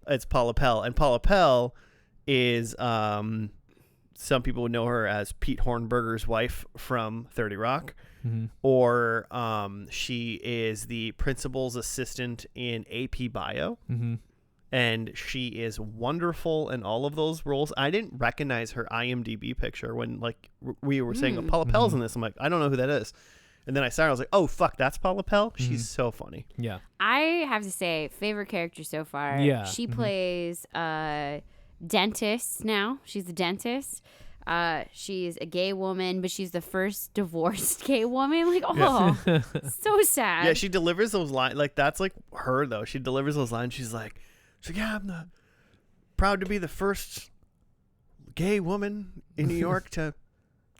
It's Paula Pell. And Paula Pell is, some people would know her as Pete Hornberger's wife from 30 Rock, or she is the principal's assistant in AP Bio, and she is wonderful in all of those roles. I didn't recognize her IMDb picture when like we were saying, oh, Paula Pell's in this. I'm like, I don't know who that is. And then I saw her, I was like, oh, fuck, that's Paula Pell? She's so funny. Yeah. I have to say, favorite character so far. Yeah. She plays dentist now. She's a dentist. She's a gay woman, but she's the first divorced gay woman. Like, so sad. Yeah, she delivers those lines. Like, that's like her, though. She delivers those lines. She's like, yeah, I'm proud to be the first gay woman in New York to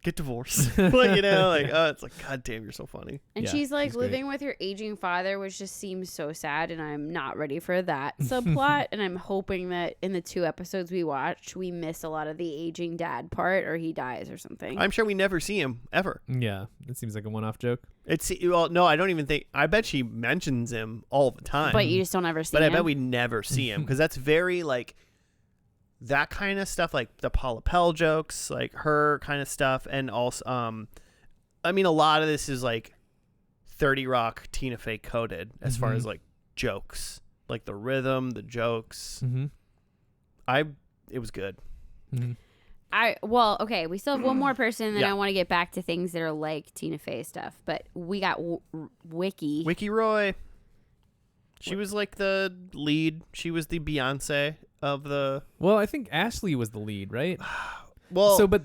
get divorced. Like, it's like, God damn, you're so funny. And she's like living with her aging father, which just seems so sad, and I'm not ready for that subplot. And I'm hoping that in the 2 episodes we watch, we miss a lot of the aging dad part, or he dies or something. I'm sure we never see him ever. Yeah, it seems like a one-off joke. No, I don't even think. I bet she mentions him all the time, but you just don't ever see him. But I bet we never see him, because that's very like that kind of stuff, like the Paula Pell jokes, like her kind of stuff. And also, I mean, a lot of this is like 30 Rock Tina Fey coded as far as like jokes, like the rhythm, the jokes. It was good. Okay, we still have one more person, and then I want to get back to things that are like Tina Fey stuff. But we got Wiki Roy. She was like the lead. She was the Beyonce of the. Well, I think Ashley was the lead, right? Well, But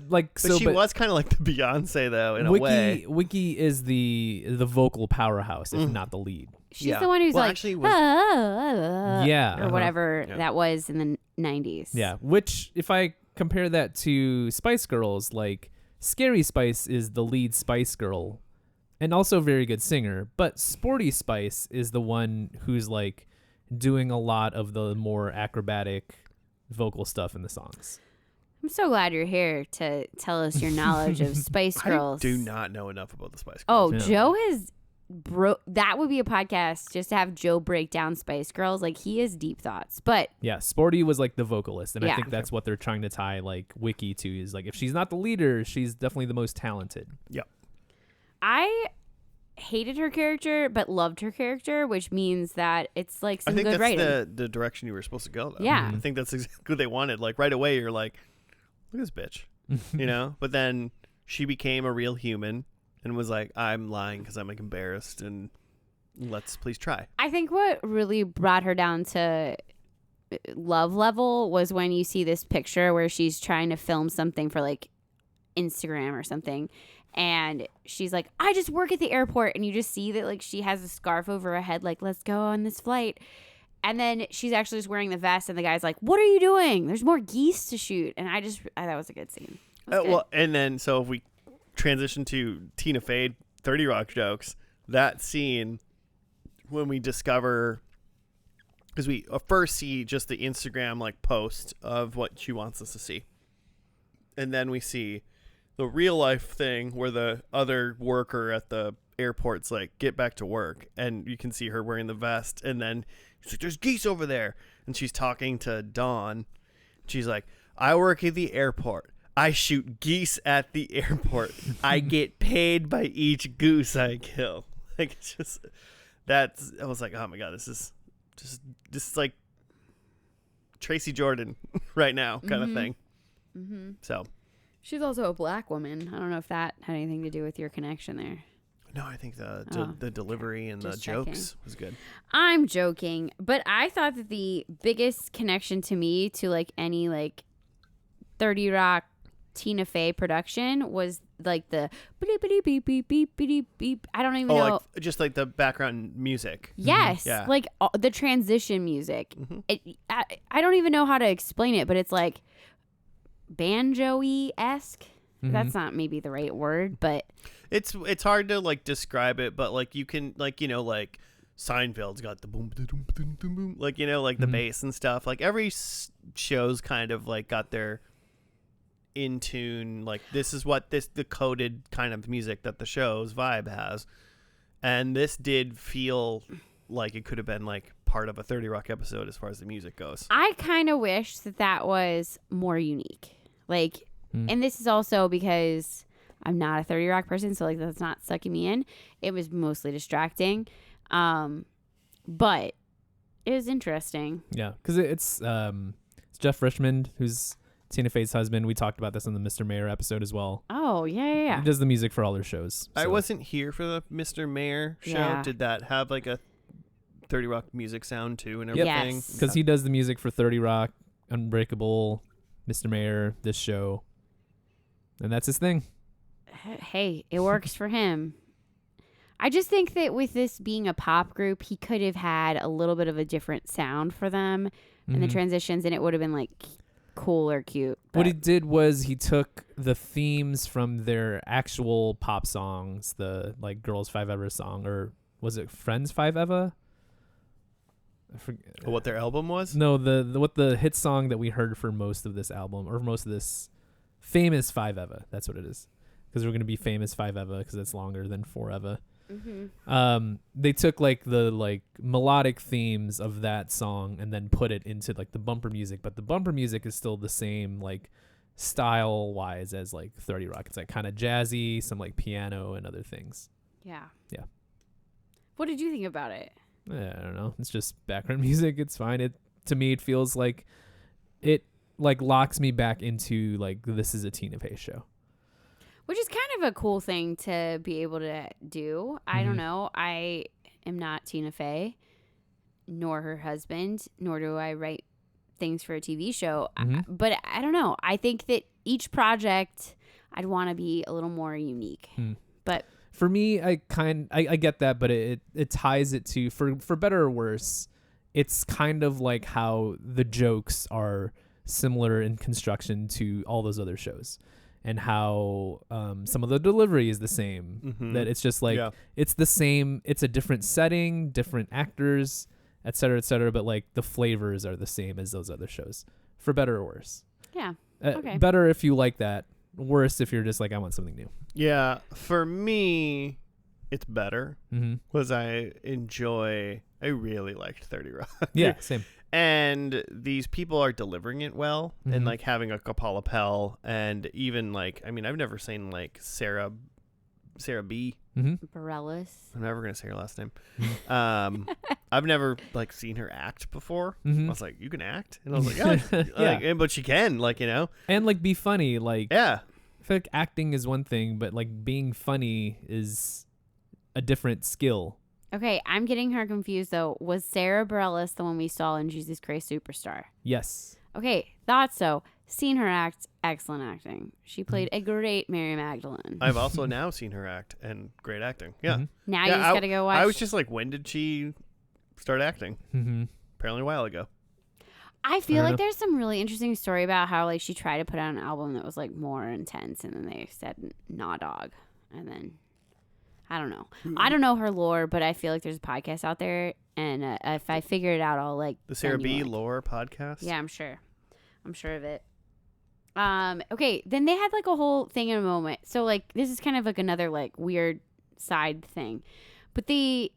she was kind of like the Beyonce though in a way. Wiki is the vocal powerhouse, if not the lead. She's the one who's Well, like, actually was- Yeah, or whatever Yeah. that was in the 90s. Yeah, which if I compare that to Spice Girls, like Scary Spice is the lead Spice Girl and also a very good singer, but Sporty Spice is the one who's like doing a lot of the more acrobatic vocal stuff in the songs. I'm so glad you're here to tell us your knowledge of Spice Girls. I do not know enough about the Spice Oh, Girls. Yeah. Joe has that would be a podcast just to have Joe break down Spice Girls. Like, he has deep thoughts. But Yeah, Sporty was like the vocalist, and I Yeah. think that's what they're trying to tie like Wiki to, is like if she's not the leader, she's definitely the most talented. I hated her character but loved her character, which means that it's like I some think good that's writing. the direction you were supposed to go though. Yeah. I think that's exactly what they wanted. Like right away you're like, look at this bitch. You know? But then she became a real human and was like, I'm lying because I'm like embarrassed and let's please try. I think what really brought her down to love level was when you see this picture where she's trying to film something for like Instagram or something, and she's like, I just work at the airport, and you just see that like she has a scarf over her head, like, let's go on this flight, and then she's actually just wearing the vest, and the guy's like, what are you doing? There's more geese to shoot. And I that was a good scene. It was good. Well, and then so if we transition to Tina Fey 30 Rock jokes, that scene when we discover, because we first see just the Instagram like post of what she wants us to see, and then we see the real life thing where the other worker at the airport's like, get back to work, and you can see her wearing the vest, and then she's like, there's geese over there, and she's talking to Dawn. She's like, I work at the airport, I shoot geese at the airport, I get paid by each goose I kill. Like, it's just I was like, oh my god, this is like Tracy Jordan right now kind of thing. Mm-hmm. So She's also a black woman. I don't know if that had anything to do with your connection there. no, I think the delivery and the Just jokes was good. I'm joking, but I thought that the biggest connection to me to like any like 30 Rock Tina Fey production was like the beep beep beep beep beep beep beep. I don't even know. Like just like the background music. Yes, Yeah. like the transition music. Mhm. I don't even know how to explain it, but it's like banjo-y-esque. That's not maybe the right word, but It's hard to like describe it, but like you can like, you know, like Seinfeld's got the boom boom boom boom boom, like, you know, like the bass and stuff. Like every show's kind of like got their in tune, like this is what the coded kind of music that the show's vibe has, and this did feel like it could have been like part of a 30 Rock episode as far as the music goes. I kind of wish that was more unique. Like, and this is also because I'm not a 30 Rock person, so like that's not sucking me in. It was mostly distracting, but it was interesting. Yeah, because it's Jeff Richmond, who's Tina Fey's husband. We talked about this on the Mr. Mayor episode as well. Oh yeah. He does the music for all their shows. I so. wasn't here for the Mr. Mayor show. Yeah. Did that have like a 30 Rock music sound too and Yep. everything? Yes. Because he does the music for 30 Rock, Unbreakable, Mr. Mayor, this show. And that's his thing. Hey, it works for him. I just think that with this being a pop group, he could have had a little bit of a different sound for them and the transitions, and it would have been like cool or cute. What he but- did was he took the themes from their actual pop songs, the like Girls5eva song, or was it Friends5eva? I forget. What their album was? No, the what the hit song that we heard for most of this album, or most of this famous 5eva. That's what it is. Because we're gonna be famous 5eva because it's longer than 4eva. They took like the like melodic themes of that song and then put it into like the bumper music, but the bumper music is still the same like style wise as like 30 Rock. It's like kind of jazzy, some like piano and other things. Yeah. Yeah. What did you think about it? I don't know. It's just background music. It's fine. It to me it feels like it like locks me back into like this is a Tina Fey show. Which is kind of a cool thing to be able to do. I don't know. I am not Tina Fey, nor her husband, nor do I write things for a TV show. Mm-hmm. But I don't know. I think that each project I'd want to be a little more unique. But for me, I get that, but it ties it to for better or worse. It's kind of like how the jokes are similar in construction to all those other shows, and how some of the delivery is the same. That it's just like it's the same. It's a different setting, different actors, et cetera, but like the flavors are the same as those other shows, for better or worse. Yeah. Okay. Better if you like that. Worse if you're just like, I want something new. Yeah, for me, it's better Mm-hmm. because I really liked 30 Rock. Yeah, same. And these people are delivering it well, and Mhm. like having a Kapala Pell, and even like, I mean, I've never seen like Sarah B. Mm-hmm. Bareilles. I'm never gonna say her last name. I've never like seen her act before. Mhm. I was like, you can act, and I was like, yeah, Yeah. but she can, like, And like be funny. Like, yeah. I feel like acting is one thing, but like being funny is a different skill. Okay, I'm getting her confused though. Was Sarah Bareilles the one we saw in Jesus Christ Superstar? Yes. Okay, thought so. Seen her act, excellent acting. She played a great Mary Magdalene. I've also now seen her act, and great acting. Yeah. Mhm. Now Yeah, you just gotta go watch. I was just like, when did she start acting? Mm-hmm. Apparently a while ago. I feel I don't like know. there's some really interesting story about how like she tried to put out an album that was like more intense, and then they said nah, dog, and then I don't know. I don't know her lore, but I feel like there's a podcast out there, and if I figure it out, I'll like The Sarah send you B. a link. Lore podcast. Yeah, I'm sure of it. Okay, then they had like a whole thing in a moment. So like this is kind of like another like weird side thing, but they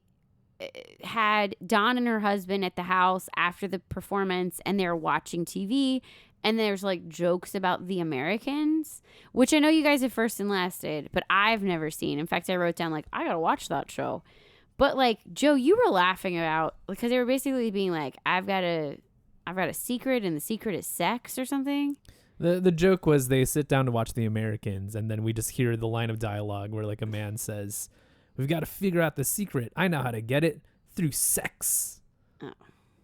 had Dawn and her husband at the house after the performance, and they're watching TV, and there's like jokes about the Americans, which I know you guys have first and lasted, but I've never seen. In fact, I wrote down like I gotta watch that show. But like Joe, you were laughing about because they were basically being like, I've got a secret, and the secret is sex or something. The joke was they sit down to watch The Americans, and then we just hear the line of dialogue where like a man says, "We've got to figure out the secret. I know how to get it through sex." Oh.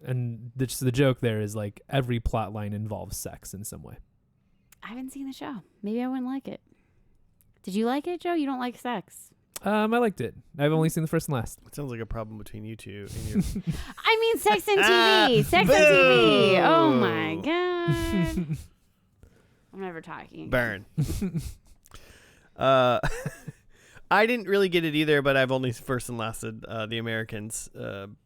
And the joke there is like every plot line involves sex in some way. I haven't seen the show. Maybe I wouldn't like it. Did you like it, Joe? You don't like sex. I liked it. I've only seen the first and last. It sounds like a problem between you two. And your I mean, Sex and TV. Sex and TV. Oh my god. I'm never talking. burn. I didn't really get it either, but I've only first and lasted The Americans, and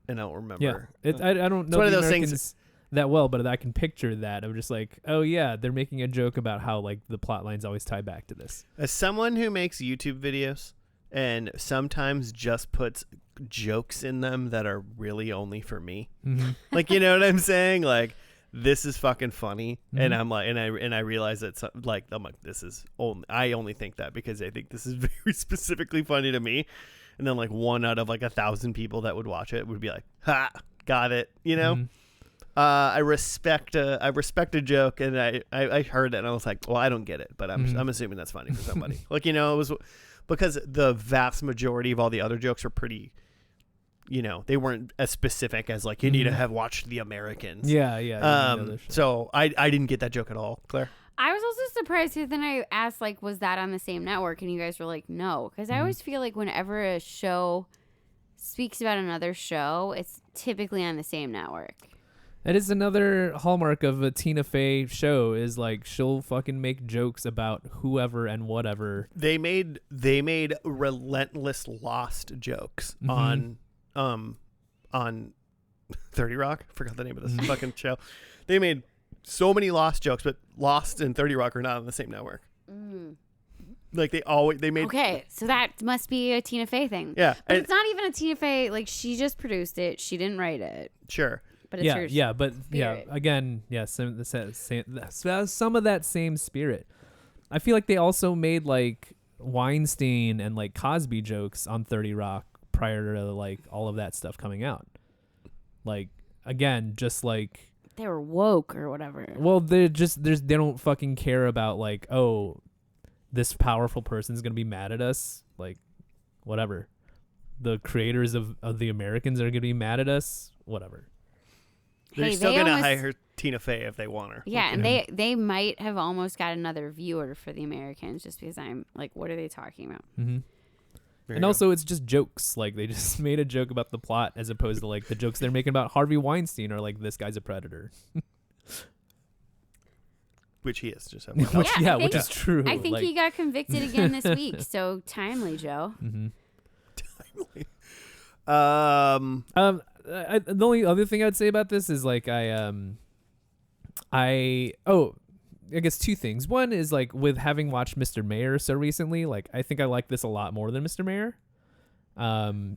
I don't remember. Yeah, I don't know one of The those things- Americans that well, but I can picture that. I'm just like, oh yeah, they're making a joke about how like the plot lines always tie back to this. As someone who makes YouTube videos and sometimes just puts jokes in them that are really only for me, Mm-hmm. like, you know what I'm saying? Like, this is fucking funny, and Mhm. I'm like, and I realize that I'm like, this is only, I only think that because I think this is very specifically funny to me, and then like 1 out of like 1,000 people that would watch it would be like, ha, got it, you know. Mhm. I respect a joke, and I heard it, and I was like, well, I don't get it, but I'm assuming that's funny for somebody. Like, you know, it was because the vast majority of all the other jokes were pretty, you know, they weren't as specific as like you need to have watched The Americans. Yeah. So I didn't get that joke at all, Claire. I was also surprised because then I asked, like, was that on the same network? And you guys were like, no. Because I always feel like whenever a show speaks about another show, it's typically on the same network. That is another hallmark of a Tina Fey show is like she'll fucking make jokes about whoever and whatever. They made relentless lost jokes on 30 Rock. I forgot the name of this fucking show. They made so many lost jokes, but Lost and 30 Rock are not on the same network. Like they made. Okay, so that must be a Tina Fey thing. Yeah, But and- it's not even a Tina Fey. Like, she just produced it. She didn't write it. Sure. But it's her yeah, spirit. again, yeah, some of that same spirit. I feel like they also made like Weinstein and like Cosby jokes on 30 Rock prior to like all of that stuff coming out. Like, again, just like They were woke or whatever. well, they don't fucking care about like, oh, this powerful person's gonna be mad at us, like whatever. The creators of The Americans are gonna be mad at us, whatever. They're Hey, still they gonna almost- hire Tina Fey if they want her. Yeah, and they might have almost got another viewer for the Americans just because I'm like, what are they talking about? Mm-hmm. And also, it's just jokes. Like, they just made a joke about the plot as opposed to, like, the jokes they're making about Harvey Weinstein or, like, this guy's a predator. Which he is. Just which is true. I think he got convicted again this week. So timely, Joe. Mm-hmm. Timely. The only other thing I'd say about this is, like, I guess two things. One is, like, with having watched Mr. Mayor so recently, like, I think I like this a lot more than Mr. Mayor. I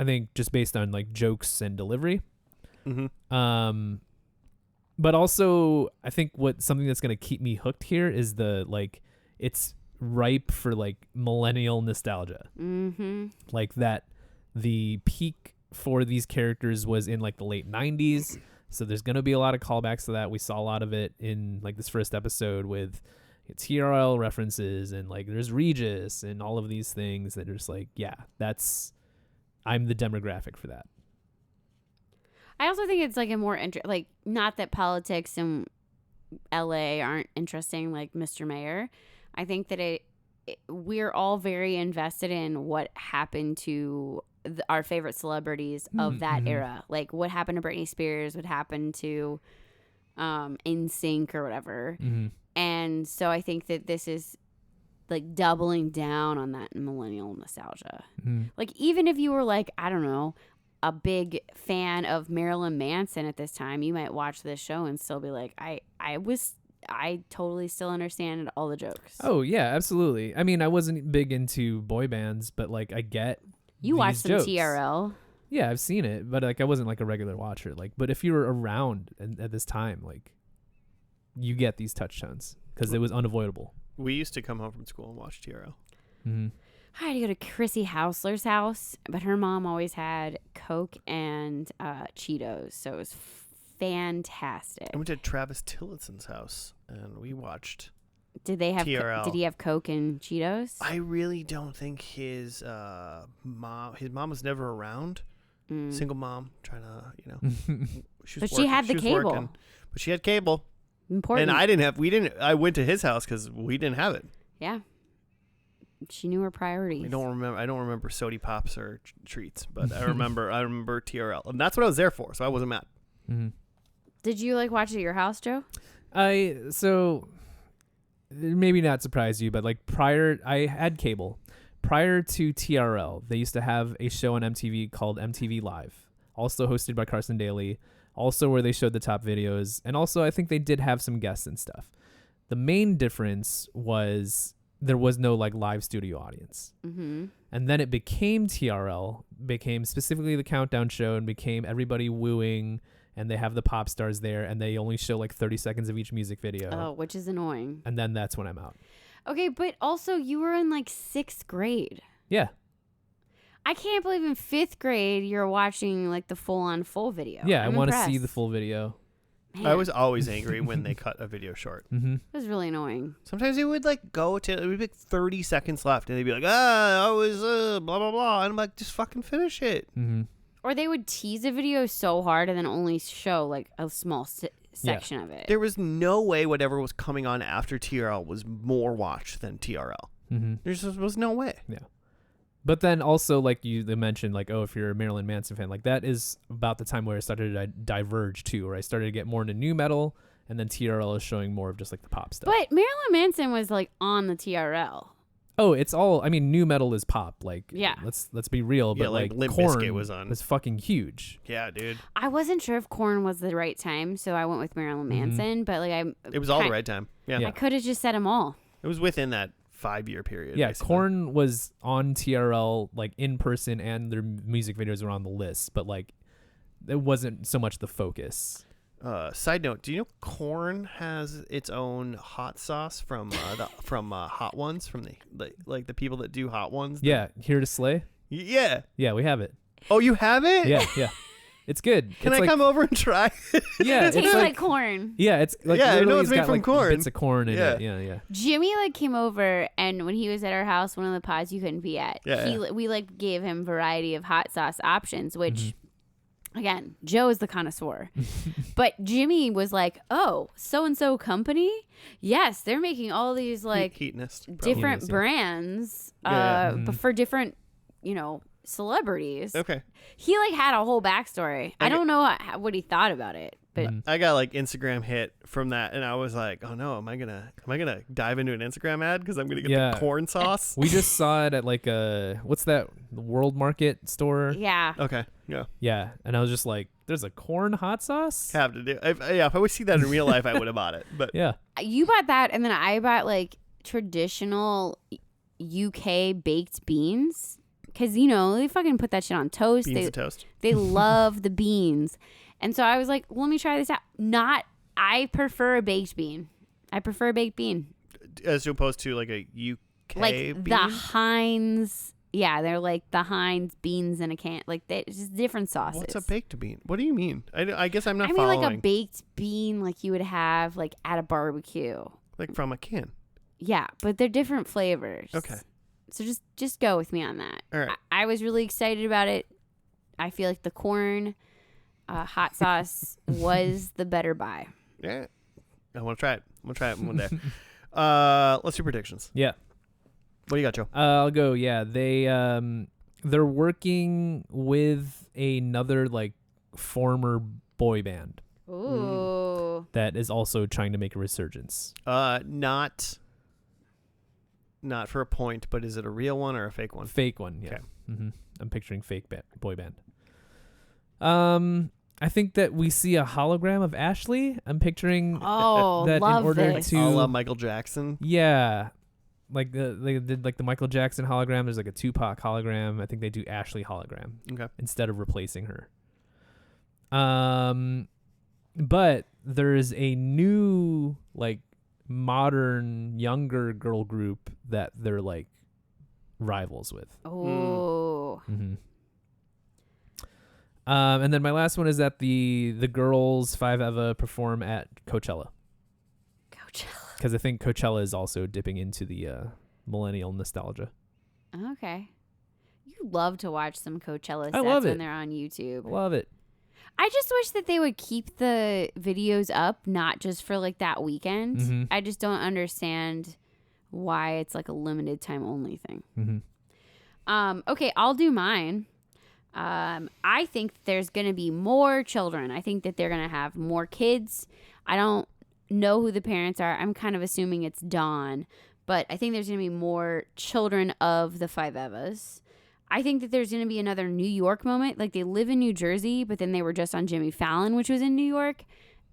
think just based on, like, jokes and delivery. Mm-hmm. But also, I think something that's going to keep me hooked here is it's ripe for, like, millennial nostalgia. Mm-hmm. Like, that the peak for these characters was in, like, the late 90s. So there's going to be a lot of callbacks to that. We saw a lot of it in, like, this first episode with TRL references and, like, there's Regis and all of these things that are just like, yeah, I'm the demographic for that. I also think it's like a more like, not that politics in LA aren't interesting like Mr. Mayor. I think that we're all very invested in what happened to our favorite celebrities of that era. Like what happened to Britney Spears, what happened to NSYNC or whatever. Mm-hmm. And so I think that this is like doubling down on that millennial nostalgia. Mm-hmm. Like even if you were like, I don't know, a big fan of Marilyn Manson at this time, you might watch this show and still be like, I totally still understand all the jokes. Oh yeah, absolutely. I mean, I wasn't big into boy bands, but like I get you watched some jokes. TRL. Yeah, I've seen it, but like I wasn't like a regular watcher. Like, but if you were around at this time, like you get these touchstones because it was unavoidable. We used to come home from school and watch TRL. Mm-hmm. I had to go to Chrissy Hausler's house, but her mom always had Coke and Cheetos, so it was fantastic. I went to Travis Tillison's house and we watched. Did they have? TRL. Did he have Coke and Cheetos? I really don't think his mom was never around. Single mom, trying to She had the cable. Working, but she had cable. Important. And I went to his house because we didn't have it. Yeah. She knew her priorities. I don't remember Sody Pops or treats, but I remember TRL, and that's what I was there for. So I wasn't mad. Mm-hmm. Did you like watch it at your house, Joe? So maybe not surprise you, but like I had cable. Prior to TRL, they used to have a show on MTV called MTV Live, also hosted by Carson Daly, also where they showed the top videos, and also I think they did have some guests and stuff. The main difference was there was no like live studio audience. Mm-hmm. And then it became TRL, became specifically the countdown show, and became everybody wooing, and they have the pop stars there, and they only show like 30 seconds of each music video. Oh, which is annoying. And then that's when I'm out. Okay, but also you were in like 6th grade. Yeah. I can't believe in 5th grade you're watching like the full video. Yeah, I'm I want to impressed. see the full video. Man, I was always angry when they cut a video short. Mm-hmm. it was really annoying. Sometimes it would like it would be like 30 seconds left, and they'd be like, I was blah blah blah, and I'm like, just fucking finish it. Mm-hmm. Or they would tease a video so hard and then only show like a small section of it. There was no way whatever was coming on after TRL was more watched than TRL. Mm-hmm. There just was no way. Yeah. But then also, like they mentioned, like, oh, if you're a Marilyn Manson fan, like that is about the time where I started to diverge too, where I started to get more into nu metal, and then TRL is showing more of just like the pop stuff. But Marilyn Manson was like on the TRL. Oh, it's all. I mean, nu metal is pop. Like, yeah. Let's be real. Yeah, but like Limp Korn Bizkit was on. Was fucking huge. Yeah, dude. I wasn't sure if Korn was the right time, so I went with Marilyn Manson. But like it was all the right time. Yeah. I could have just said them all. It was within that 5-year period. Yeah, basically. Korn was on TRL like in person, and their music videos were on the list, but like it wasn't so much the focus. Side note: do you know Korn has its own hot sauce from Hot Ones, from the people that do Hot Ones? Yeah, Here to Slay. Yeah. Yeah, we have it. Oh, you have it? Yeah. It's good. Can it's I come over and try it? Yeah, It tastes like corn. Yeah, it's like Yeah, I know literally it's made got, from like, corn. bits of corn in it. Yeah. Jimmy like came over, and when he was at our house, one of the pods you couldn't be at, Yeah. we like gave him variety of hot sauce options, which again, Joe is the connoisseur. But Jimmy was like, oh, so-and-so company? Yes, they're making all these like Heatonist, probably. different Heatonist, yeah. brands but for different, celebrities. Okay. He like had a whole backstory. I don't know what he thought about it, but I got like Instagram hit from that, and I was like, "Oh no, am I gonna dive into an Instagram ad because I'm gonna get the corn sauce?" We just saw it at like what's that, the World Market store? yeah. Okay, yeah, Yeah, and I was just like, "There's a corn hot sauce." have to do. If I would see that in real life, I would have bought it. But Yeah, You bought that, and then I bought like traditional UK baked beans. Because, they fucking put that shit on toast. beans and toast. They love the beans. And so I was like, let me try this out. I prefer a baked bean. As opposed to like a UK Like bean? the Heinz. Yeah, they're like the Heinz beans in a can. Like, it's just different sauces. What's a baked bean? What do you mean? I guess I'm not I mean, following. like a baked bean like you would have like at a barbecue. Like from a can. Yeah, but they're different flavors. Okay. So just go with me on that. All right. I was really excited about it. I feel like the corn hot sauce was the better buy. Yeah. I want to try it. I'm going to try it one day. Let's do predictions. yeah. What do you got, Joe? I'll go. Yeah, they're working with another like former boy band Ooh. that is also trying to make a resurgence. Not for a point, but is it a real one or a fake one? Fake one, yeah. Okay. I'm picturing fake boy band. I think that we see a hologram of Ashley. I'm picturing Oh, that love in order this. to I love Michael Jackson. yeah, like they did like the Michael Jackson hologram. There's like a Tupac hologram. I think they do Ashley hologram Okay. instead of replacing her. But there's a new like modern younger girl group that they're like rivals with. Oh. Mm-hmm. And then my last one is that the Girls5eva perform at Coachella, because I think Coachella is also dipping into the millennial nostalgia. Okay. You love to watch some Coachella I sets love when it. they're on YouTube. Love it. I just wish that they would keep the videos up, not just for like that weekend. Mm-hmm. I just don't understand why it's like a limited time only thing. Mm-hmm. Okay, I'll do mine. I think there's going to be more children. I think that they're going to have more kids. I don't know who the parents are. I'm kind of assuming it's Dawn, but I think there's going to be more children of the 5evas. I think that there's going to be another New York moment. Like they live in New Jersey, but then they were just on Jimmy Fallon, which was in New York.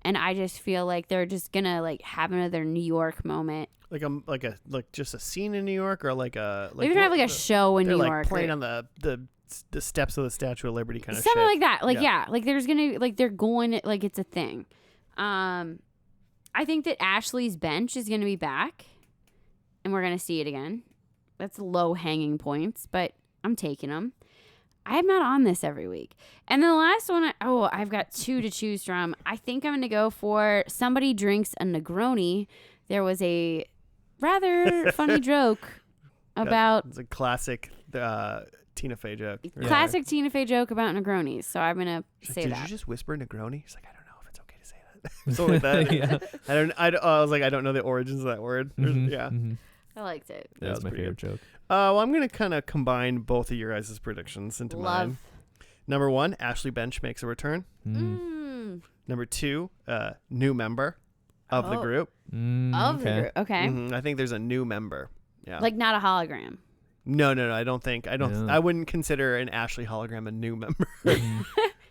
And I just feel like they're just going to like have another New York moment. Like just a scene in New York, or like a They're going to have like a show in they're New like York. playing on the steps of the Statue of Liberty kind of something shit. like that. Like Yeah. like there's going to like they're going like it's a thing. I think that Ashley's bench is going to be back and we're going to see it again. That's low hanging points, but I'm taking them. I'm not on this every week. And then the last one, I've got two to choose from. I think I'm going to go for somebody drinks a Negroni. There was a rather funny joke about It's a classic Tina Fey joke. classic Tina Fey joke about Negronis. So I'm going to She's like, say did that. you just whisper Negroni? She's like, I don't know if it's okay to say that. Something like that. Yeah. I was like, I don't know the origins of that word. Mhm, Yeah. mhm. I liked it. Yeah, That's that's my pretty favorite joke. Well, I'm gonna kind of combine both of your guys' predictions into Love. mine. Number 1, Ashley Bench makes a return. Mm. Number 2, new member of the Oh. group. Of the Okay. group. Okay. Mhm, I think there's a new member. Yeah. Like not a hologram. No, I don't think. Yeah. I wouldn't consider an Ashley hologram a new member. Mhm.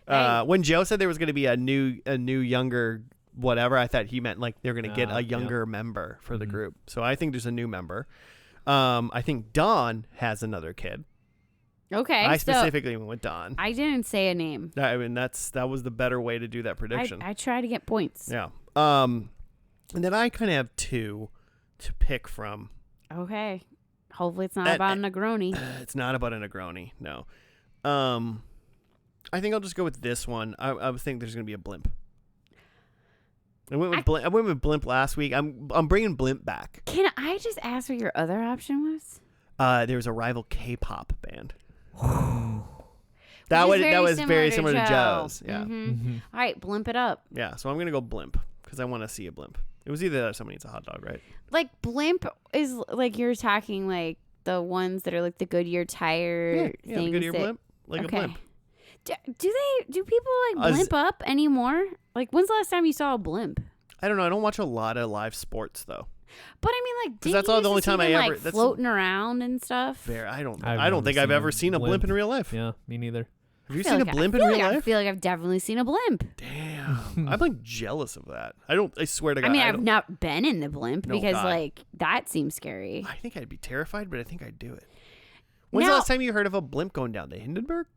Hey. When Joe said there was going to be a new younger whatever, I thought he meant like they're going to get Yeah. a younger member for the Mhm. group. So I think there's a new member. I think Dawn has another kid. Okay. I so specifically went with Dawn. I didn't say a name. I mean that was the better way to do that prediction. I try to get points. Yeah. And then I kind of have 2 to pick from. Okay. Hopefully it's not And- about a Negroni. It's not about a Negroni, no. I think I'll just go with this one. I would think there's gonna be a blimp. I went with blimp last week. I'm bringing blimp back. Can I just ask what your other option was? There was a rival K-pop band. That Which is was very similar to Joe's. Yeah. Mhm. All right, blimp it up. Yeah. So I'm gonna go blimp because I want to see a blimp. It was either that or somebody eats a hot dog, right? Like blimp is like you're talking like the ones that are like the Goodyear tire Yeah, things. the Goodyear blimp, like a blimp. Do people like blimp up anymore? Like when's the last time you saw a blimp? I don't know. I don't watch a lot of live sports though. But I mean, like, that's all the only time I ever like floating around and stuff. I don't think I've ever seen a blimp in real life. Yeah, me neither. Have you seen a blimp in real life? I feel like I've definitely seen a blimp. Damn, I'm like jealous of that. I swear to God. I mean, I've not been in the blimp because God. like that seems scary. I think I'd be terrified, but I think I'd do it. When's the last time you heard of a blimp going down the Hindenburg?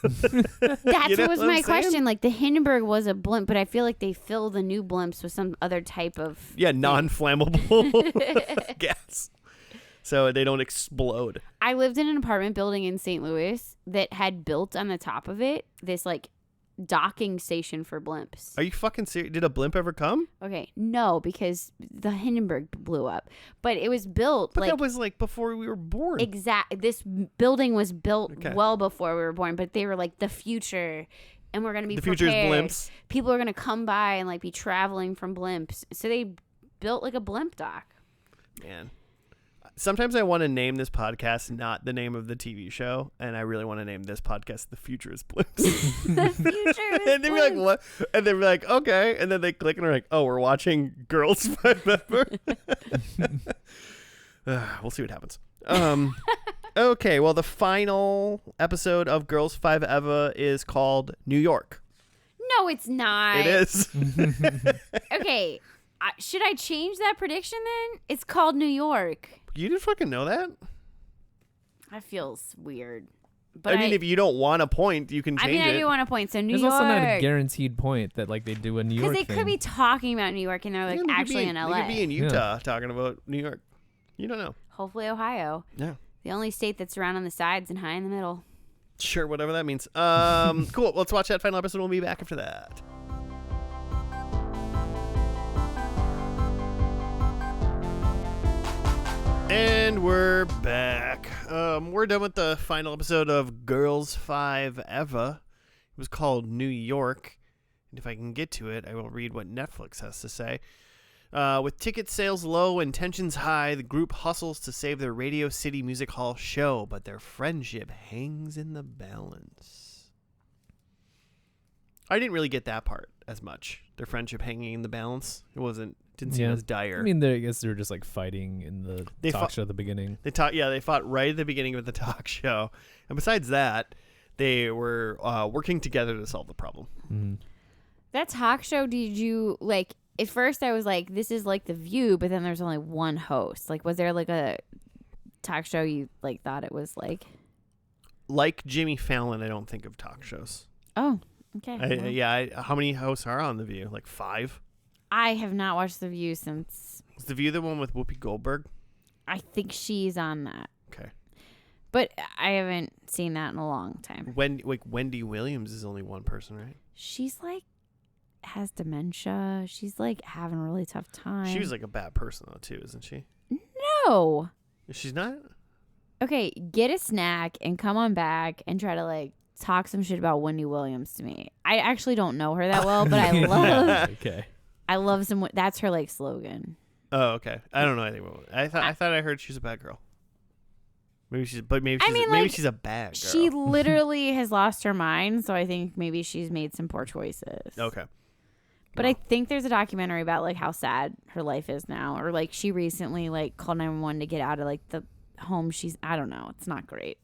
That's You know what was what I'm my saying? question. Like the Hindenburg was a blimp, but I feel like they fill the new blimps with some other type of non-flammable gas, so they don't explode. I lived in an apartment building in St. Louis that had built on the top of it this like docking station for blimps. Are you fucking serious? Did a blimp ever come? Okay, no, because the Hindenburg blew up, but it was built. But like, that was like before we were born. This building was built Okay. well before we were born, but they were like the future, and we're gonna be The future's prepared. blimps. People are gonna come by and like be traveling from blimps, so they built like a blimp dock. Man. Sometimes I want to name this podcast not the name of the TV show, and I really want to name this podcast "The Future Is Blimps." The future is And they'd be like, "What?" And they'd be like, "Okay," and then they click and they're like, "Oh, we're watching Girls5eva." We'll see what happens. Okay, well, the final episode of Girls5eva is called New York. No, it's not. It is. Okay, should I change that prediction then? It's called New York. You didn't fucking know that? That feels weird. But I mean, if you don't want a point, you can change it. I do want a point. So New There's York. also not a guaranteed point that like they do a New York Because they could be talking about New York and they're like Yeah, they could actually be in LA. They could be in Utah talking about New York. You don't know. Hopefully Ohio. Yeah. The only state that's round on the sides and high in the middle. Sure, whatever that means. Cool. Let's watch that final episode. We'll be back after that. And we're back. We're done with the final episode of Girls5eva. It was called New York. And if I can get to it, I will read what Netflix has to say. With ticket sales low and tensions high, the group hustles to save their Radio City Music Hall show, but their friendship hangs in the balance. I didn't really get that part as much. Their friendship hanging in the balance. Didn't seem as dire. I mean, I guess they were just like fighting in the talk show at the beginning. They fought right at the beginning of the talk show. And besides that, they were working together to solve the problem. Mm-hmm. That talk show, did you like? At first, I was like, "This is like The View," but then there's only one host. Like, was there like a talk show you like thought it was like? Like Jimmy Fallon, I don't think of talk shows. Oh, okay. How many hosts are on The View? Like 5? I have not watched The View since. Is The View the one with Whoopi Goldberg? I think she's on that. Okay. But I haven't seen that in a long time. Wendy Williams is only one person, right? She's like has dementia. She's like having a really tough time. She was like a bad person though too, isn't she? No. She's not? Okay, get a snack and come on back and try to like talk some shit about Wendy Williams to me. I actually don't know her that well, but I love Okay. I love some. That's her like slogan. Oh, okay. I don't know anything about it. I thought I heard she was a bad girl. Maybe she's a bad girl. She literally has lost her mind, so I think maybe she's made some poor choices. Okay. But I think there's a documentary about like how sad her life is now, or like she recently like called 911 to get out of like the home she's. I don't know. It's not great.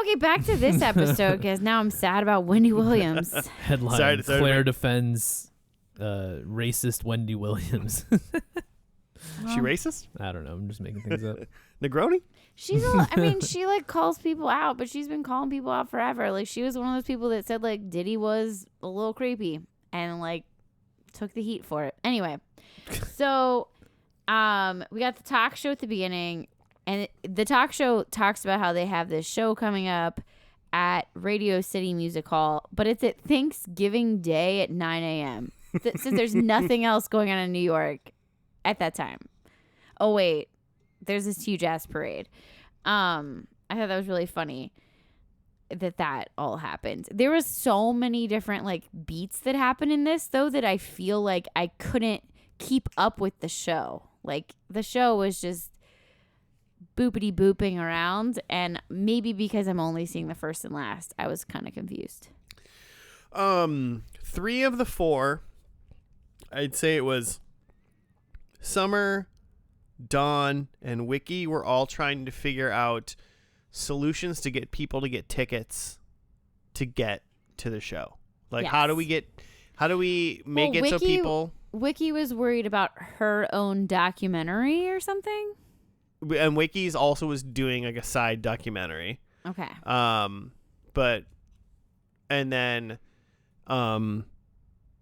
Okay, back to this episode because now I'm sad about Wendy Williams. Headline: Sorry, Claire defends racist Wendy Williams. She racist? I don't know. I'm just making things up. Negroni? She's I mean, she like calls people out, but she's been calling people out forever. Like she was one of those people that said like Diddy was a little creepy and like took the heat for it. Anyway, so we got the talk show at the beginning, and the talk show talks about how they have this show coming up at Radio City Music Hall, but it's at Thanksgiving Day at 9 a.m. Since there's nothing else going on in New York at that time. Oh wait, there's this huge ass parade. I thought that was really funny. that all happened. There was so many different like beats that happened in this though that I feel like I couldn't keep up with the show. Like the show was just boopity booping around, and maybe because I'm only seeing the first and last, I was kind of confused. 3 of the 4, I'd say it was Summer, Dawn, and Wiki were all trying to figure out solutions to get people to get tickets to get to the show. Like, Yes. how do we make it so people... Wiki was worried about her own documentary or something. And Wiki's also was doing like a side documentary. Okay. And then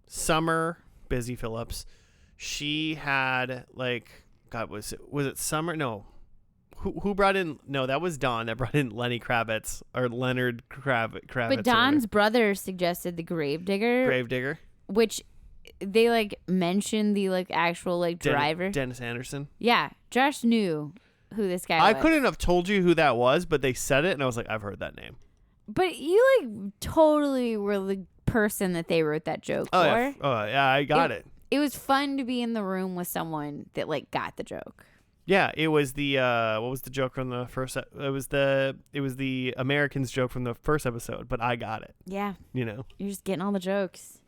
Summer Busy Phillips, she had like, God, was it Summer? No. Who brought in? No, that was Dawn that brought in Lenny Kravitz or Leonard Kravitz. But Dawn's brother suggested the Gravedigger, which they like mentioned the like actual like driver. Dennis Anderson. Yeah, Josh knew who this guy I was. couldn't have told you who that was, but they said it, and I was like, I've heard that name. But you like totally were the person that they wrote that joke for. Yeah. Oh yeah, I got it. It was fun to be in the room with someone that like got the joke. Yeah, it was the what was the joke from the first? It was the Americans joke from the first episode, but I got it. Yeah, You know. you're just getting all the jokes.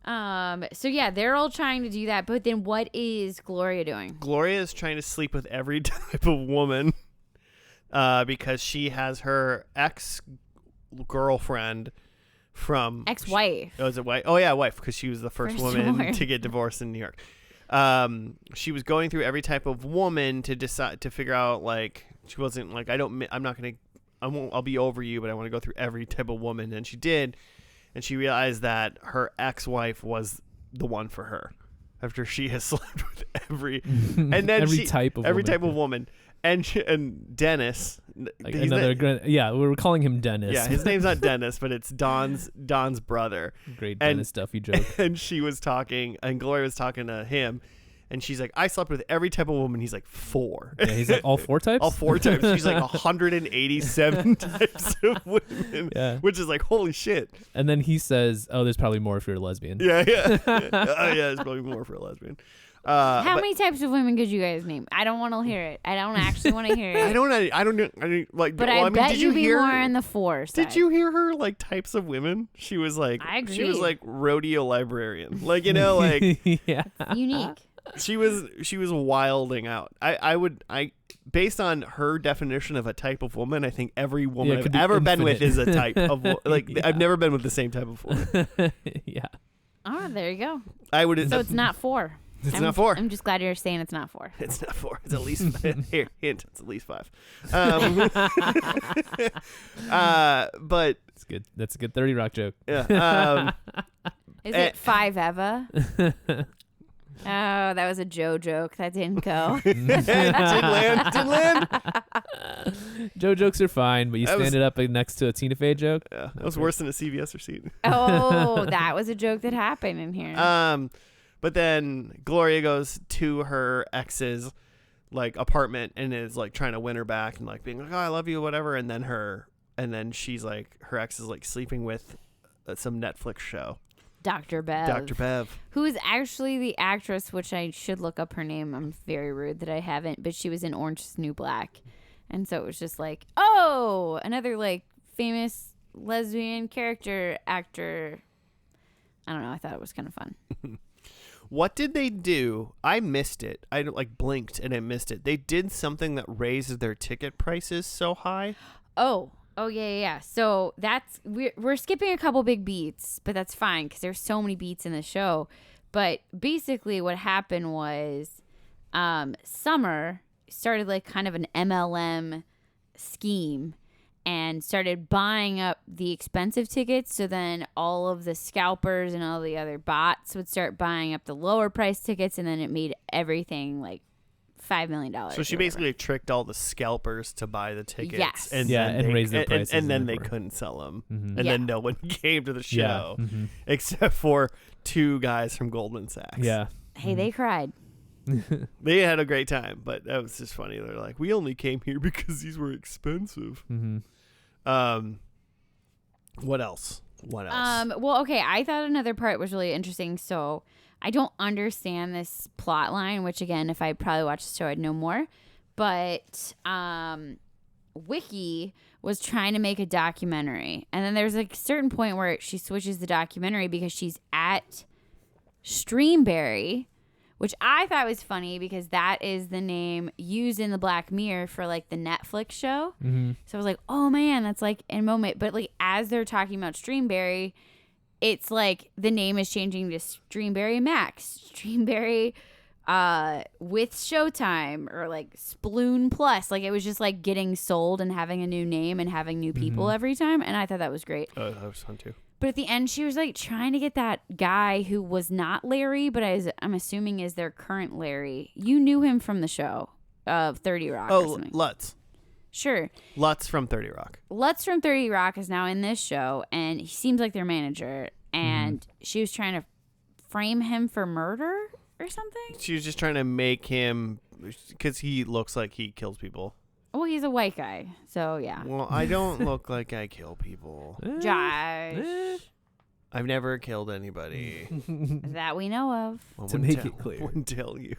So yeah, they're all trying to do that, but then what is Gloria doing? Gloria is trying to sleep with every type of woman, because she has her ex-girlfriend from Ex-wife. Oh, is it wife? Oh yeah, wife, because she was the first woman to get divorced in New York. She was going through every type of woman to decide to figure out, like, she wasn't like, I'll be over you, but I want to go through every type of woman. And she did, and she realized that her ex-wife was the one for her after she has slept with every type of woman. And Dennis, like we were calling him Dennis. Yeah, his name's not Dennis, but it's Don's brother. Great Dennis Duffy joke. And she was talking, and Gloria was talking to him, and she's like, I slept with every type of woman. He's like, 4. Yeah, he's like, all 4 types? All 4 types. She's like 187 types of women, which is like, holy shit. And then he says, oh, there's probably more if you're a lesbian. Yeah. There's probably more for a lesbian. How many types of women could you guys name? I don't want to hear it. I don't actually want to hear it. I don't like. But well, I bet did you you'd be hear? more in the 4 side. Did you hear her like types of women? She was like, I agree. She was like rodeo librarian, like, you know, like yeah, Unique. She was wilding out. I based on her definition of a type of woman, I think every woman I've ever been with is a type of like. Yeah. I've never been with the same type of woman. Yeah. Oh, there you go. So it's not 4. It's not 4. I'm just glad you're saying it's not 4. It's not 4. It's at least here. Hint. It's at least 5. But it's good. That's a good 30 Rock joke. Yeah. Is it 5eva? Oh, that was a Joe joke. That didn't go. Didn't land. Joe jokes are fine, but you stand it up next to a Tina Fey joke. Yeah, that was worse than a CVS receipt. Oh, that was a joke that happened in here. But then Gloria goes to her ex's like apartment and is like trying to win her back and like being like, oh, I love you, whatever. And then she's like, her ex is like sleeping with some Netflix show. Dr. Bev. Dr. Bev. Who is actually the actress, which I should look up her name. I'm very rude that I haven't, but she was in Orange is the New Black. And so it was just like, oh, another like famous lesbian character actor. I don't know. I thought it was kind of fun. What did they do? I missed it. I blinked and I missed it. They did something that raised their ticket prices so high. Oh yeah. So we're skipping a couple big beats, but that's fine because there's so many beats in the show. But basically, what happened was, Summer started like kind of an MLM scheme and started buying up the expensive tickets. So then all of the scalpers and all the other bots would start buying up the lower price tickets, and then it made everything like $5 million. So she basically tricked all the scalpers to buy the tickets. Yes. And raise their prices. And then they couldn't sell them. Mm-hmm. And then no one came to the show except for 2 guys from Goldman Sachs. Yeah. Hey, they cried. They had a great time, but that was just funny. They're like, we only came here because these were expensive. What else? Well, okay. I thought another part was really interesting. So I don't understand this plot line, which again, if I probably watched the show, I'd know more. But Wiki was trying to make a documentary, and then there's like a certain point where she switches the documentary because she's at Streamberry, which I thought was funny because that is the name used in the Black Mirror for like the Netflix show. So I was like, oh man, that's like in a moment. But like as they're talking about Streamberry, it's like the name is changing to Streamberry Max, Streamberry with Showtime, or like Sploon Plus. Like it was just like getting sold and having a new name and having new people every time. And I thought that was great. That was fun too. But at the end, she was like trying to get that guy who was not Larry, but I'm assuming is their current Larry. You knew him from the show of 30 Rock. or something. Lutz. Sure. Lutz from 30 Rock. Lutz from 30 Rock is now in this show, and he seems like their manager. And she was trying to frame him for murder or something. She was just trying to make him, because he looks like he kills people. Well, he's a white guy, so yeah. Well, I don't look like I kill people. Josh. I've never killed anybody. That we know of. Well, To make it clear. Wouldn't tell you.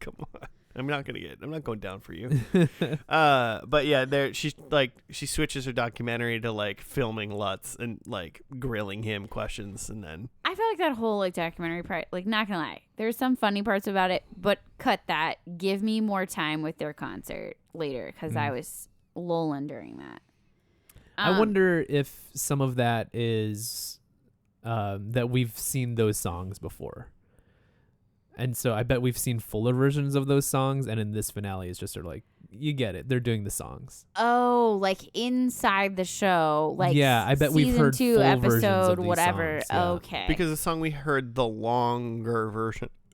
Come on. I'm not going down for you. But yeah, she switches her documentary to like filming Lutz and like grilling him questions, and then I feel like that whole like documentary part, like not gonna lie, there's some funny parts about it, but cut that. Give me more time with their concert later, because I was lolling during that. I wonder if some of that is that we've seen those songs before. And so I bet we've seen fuller versions of those songs, and in this finale it's just sort of like, you get it, they're doing the songs. Oh, like inside the show, like yeah, I bet we've heard season 2 full versions episode of these whatever. songs, yeah. Okay, because the song we heard the longer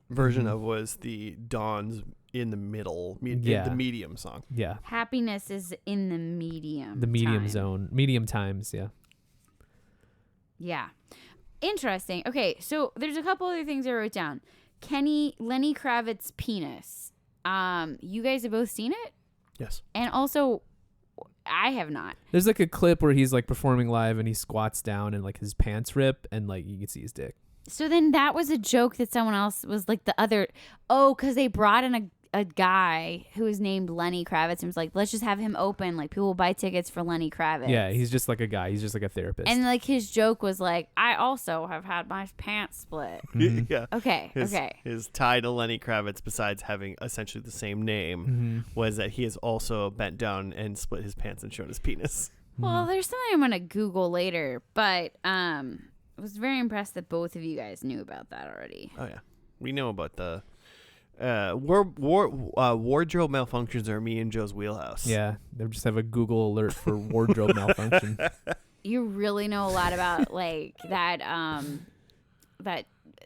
version of was the Dawn's in the middle, the medium song. Yeah, happiness is in the medium. the medium time. zone, medium times. Yeah. Yeah, interesting. Okay, so there's a couple other things I wrote down. Lenny Kravitz's penis. You guys have both seen it? Yes. And also, I have not. There's like a clip where he's like performing live and he squats down and like his pants rip and like you can see his dick. So then that was a joke that someone else was like the other. Oh, because they brought in a guy who was named Lenny Kravitz and was like, let's just have him open. Like people will buy tickets for Lenny Kravitz. Yeah, he's just like a guy. He's just like a therapist. And like his joke was like, I also have had my pants split. Yeah. Okay. His tie to Lenny Kravitz, besides having essentially the same name, was that he has also bent down and split his pants and shown his penis. Well, there's something I'm gonna Google later, but I was very impressed that both of you guys knew about that already. Oh yeah, we know about the wardrobe malfunctions are me and Joe's wheelhouse. Yeah, they just have a Google alert for wardrobe malfunction. You really know a lot about like that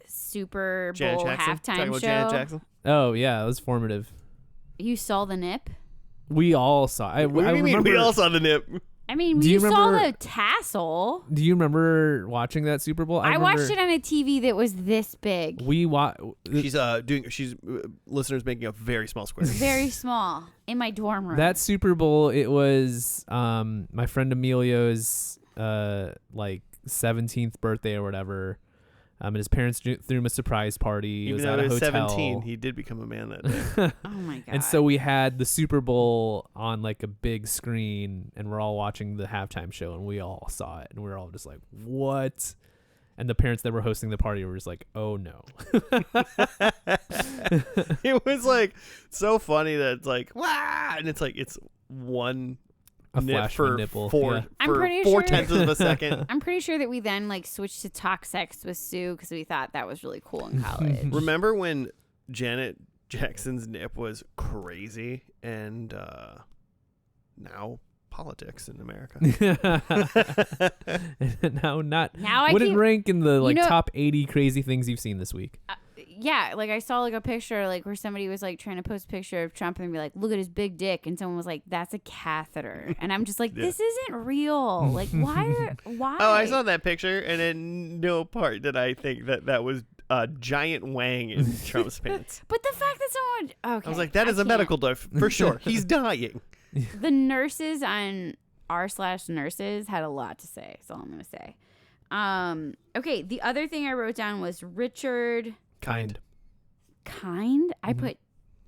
Super Janet Bowl Jackson? Talking halftime about show. Janet Jackson? Oh yeah, it was formative. You saw the nip? We all saw. I What do you mean remember. we all saw the nip? I mean, Do you you saw remember- the tassel. Do you remember watching that Super Bowl? I watched it on a TV that was this big. We She's listeners making a very small square. Very small in my dorm room. that Super Bowl. It was my friend Emilio's like 17th birthday or whatever. And his parents threw him a surprise party. He Even was though at a he was hotel. 17, he did become a man that day. oh my god. And so we had the Super Bowl on like a big screen, and we're all watching the halftime show, and we all saw it, and we were all just like, "What?" And the parents that were hosting the party were just like, "Oh no!" It was like so funny that it's like, "Wah!" and it's like it's one A nip flash for of a nipple. four Yeah. I'm for pretty 4/10 sure- of a second. I'm pretty sure that we then like switched to talk sex with Sue because we thought that was really cool in college. Remember when Janet Jackson's nip was crazy, and now politics in America. Now I wouldn't keep- rank in the like know- top 80 crazy things you've seen this week. Yeah, like I saw like a picture like where somebody was like trying to post a picture of Trump and be like, look at his big dick, and someone was like, that's a catheter, and I'm just like, this isn't real. Like why? Oh, I saw that picture, and in no part did I think that was a giant wang in Trump's pants. But the fact that someone, okay, I was like, that is a can't. medical dive for sure. He's dying. The nurses on r/nurses had a lot to say. That's all I'm gonna say. Okay, the other thing I wrote down was Richard Kind. I put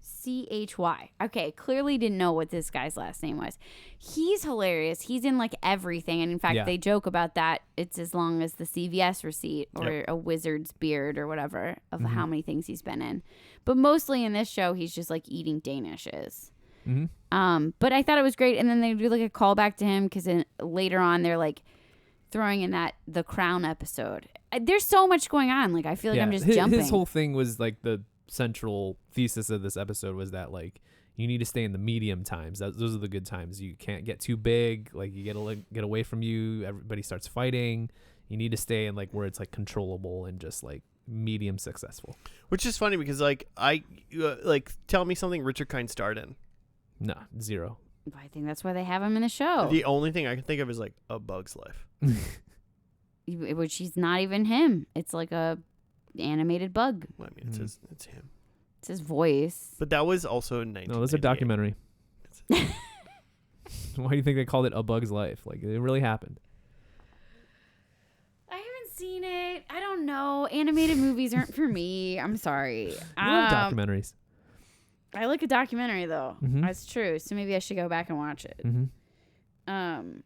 CHY. Okay, clearly didn't know what this guy's last name was. He's hilarious. He's in like everything, and in fact, they joke about that. It's as long as the CVS receipt or a wizard's beard or whatever of how many things he's been in. But mostly in this show, he's just like eating Danishes. But I thought it was great, and then they do like a callback to him because later on they're like throwing in that The Crown episode. There's so much going on. Like I feel like I'm just jumping. His whole thing was like the central thesis of this episode was that like you need to stay in the medium times. Those are the good times. You can't get too big. Like you get away from you. Everybody starts fighting. You need to stay in like where it's like controllable and just like medium successful. Which is funny because like tell me something Richard Kind starred in. No, zero. I think that's why they have him in the show. The only thing I can think of is like A Bug's Life. Which he's not even him. It's like a animated bug. Well, I mean, it's him. It's his voice. But that was also in 1988. No, that's a documentary. Why do you think they called it A Bug's Life? Like it really happened. I haven't seen it. I don't know. Animated movies aren't for me. I'm sorry. I love documentaries. I like a documentary though. Mm-hmm. That's true. So maybe I should go back and watch it. Mm-hmm.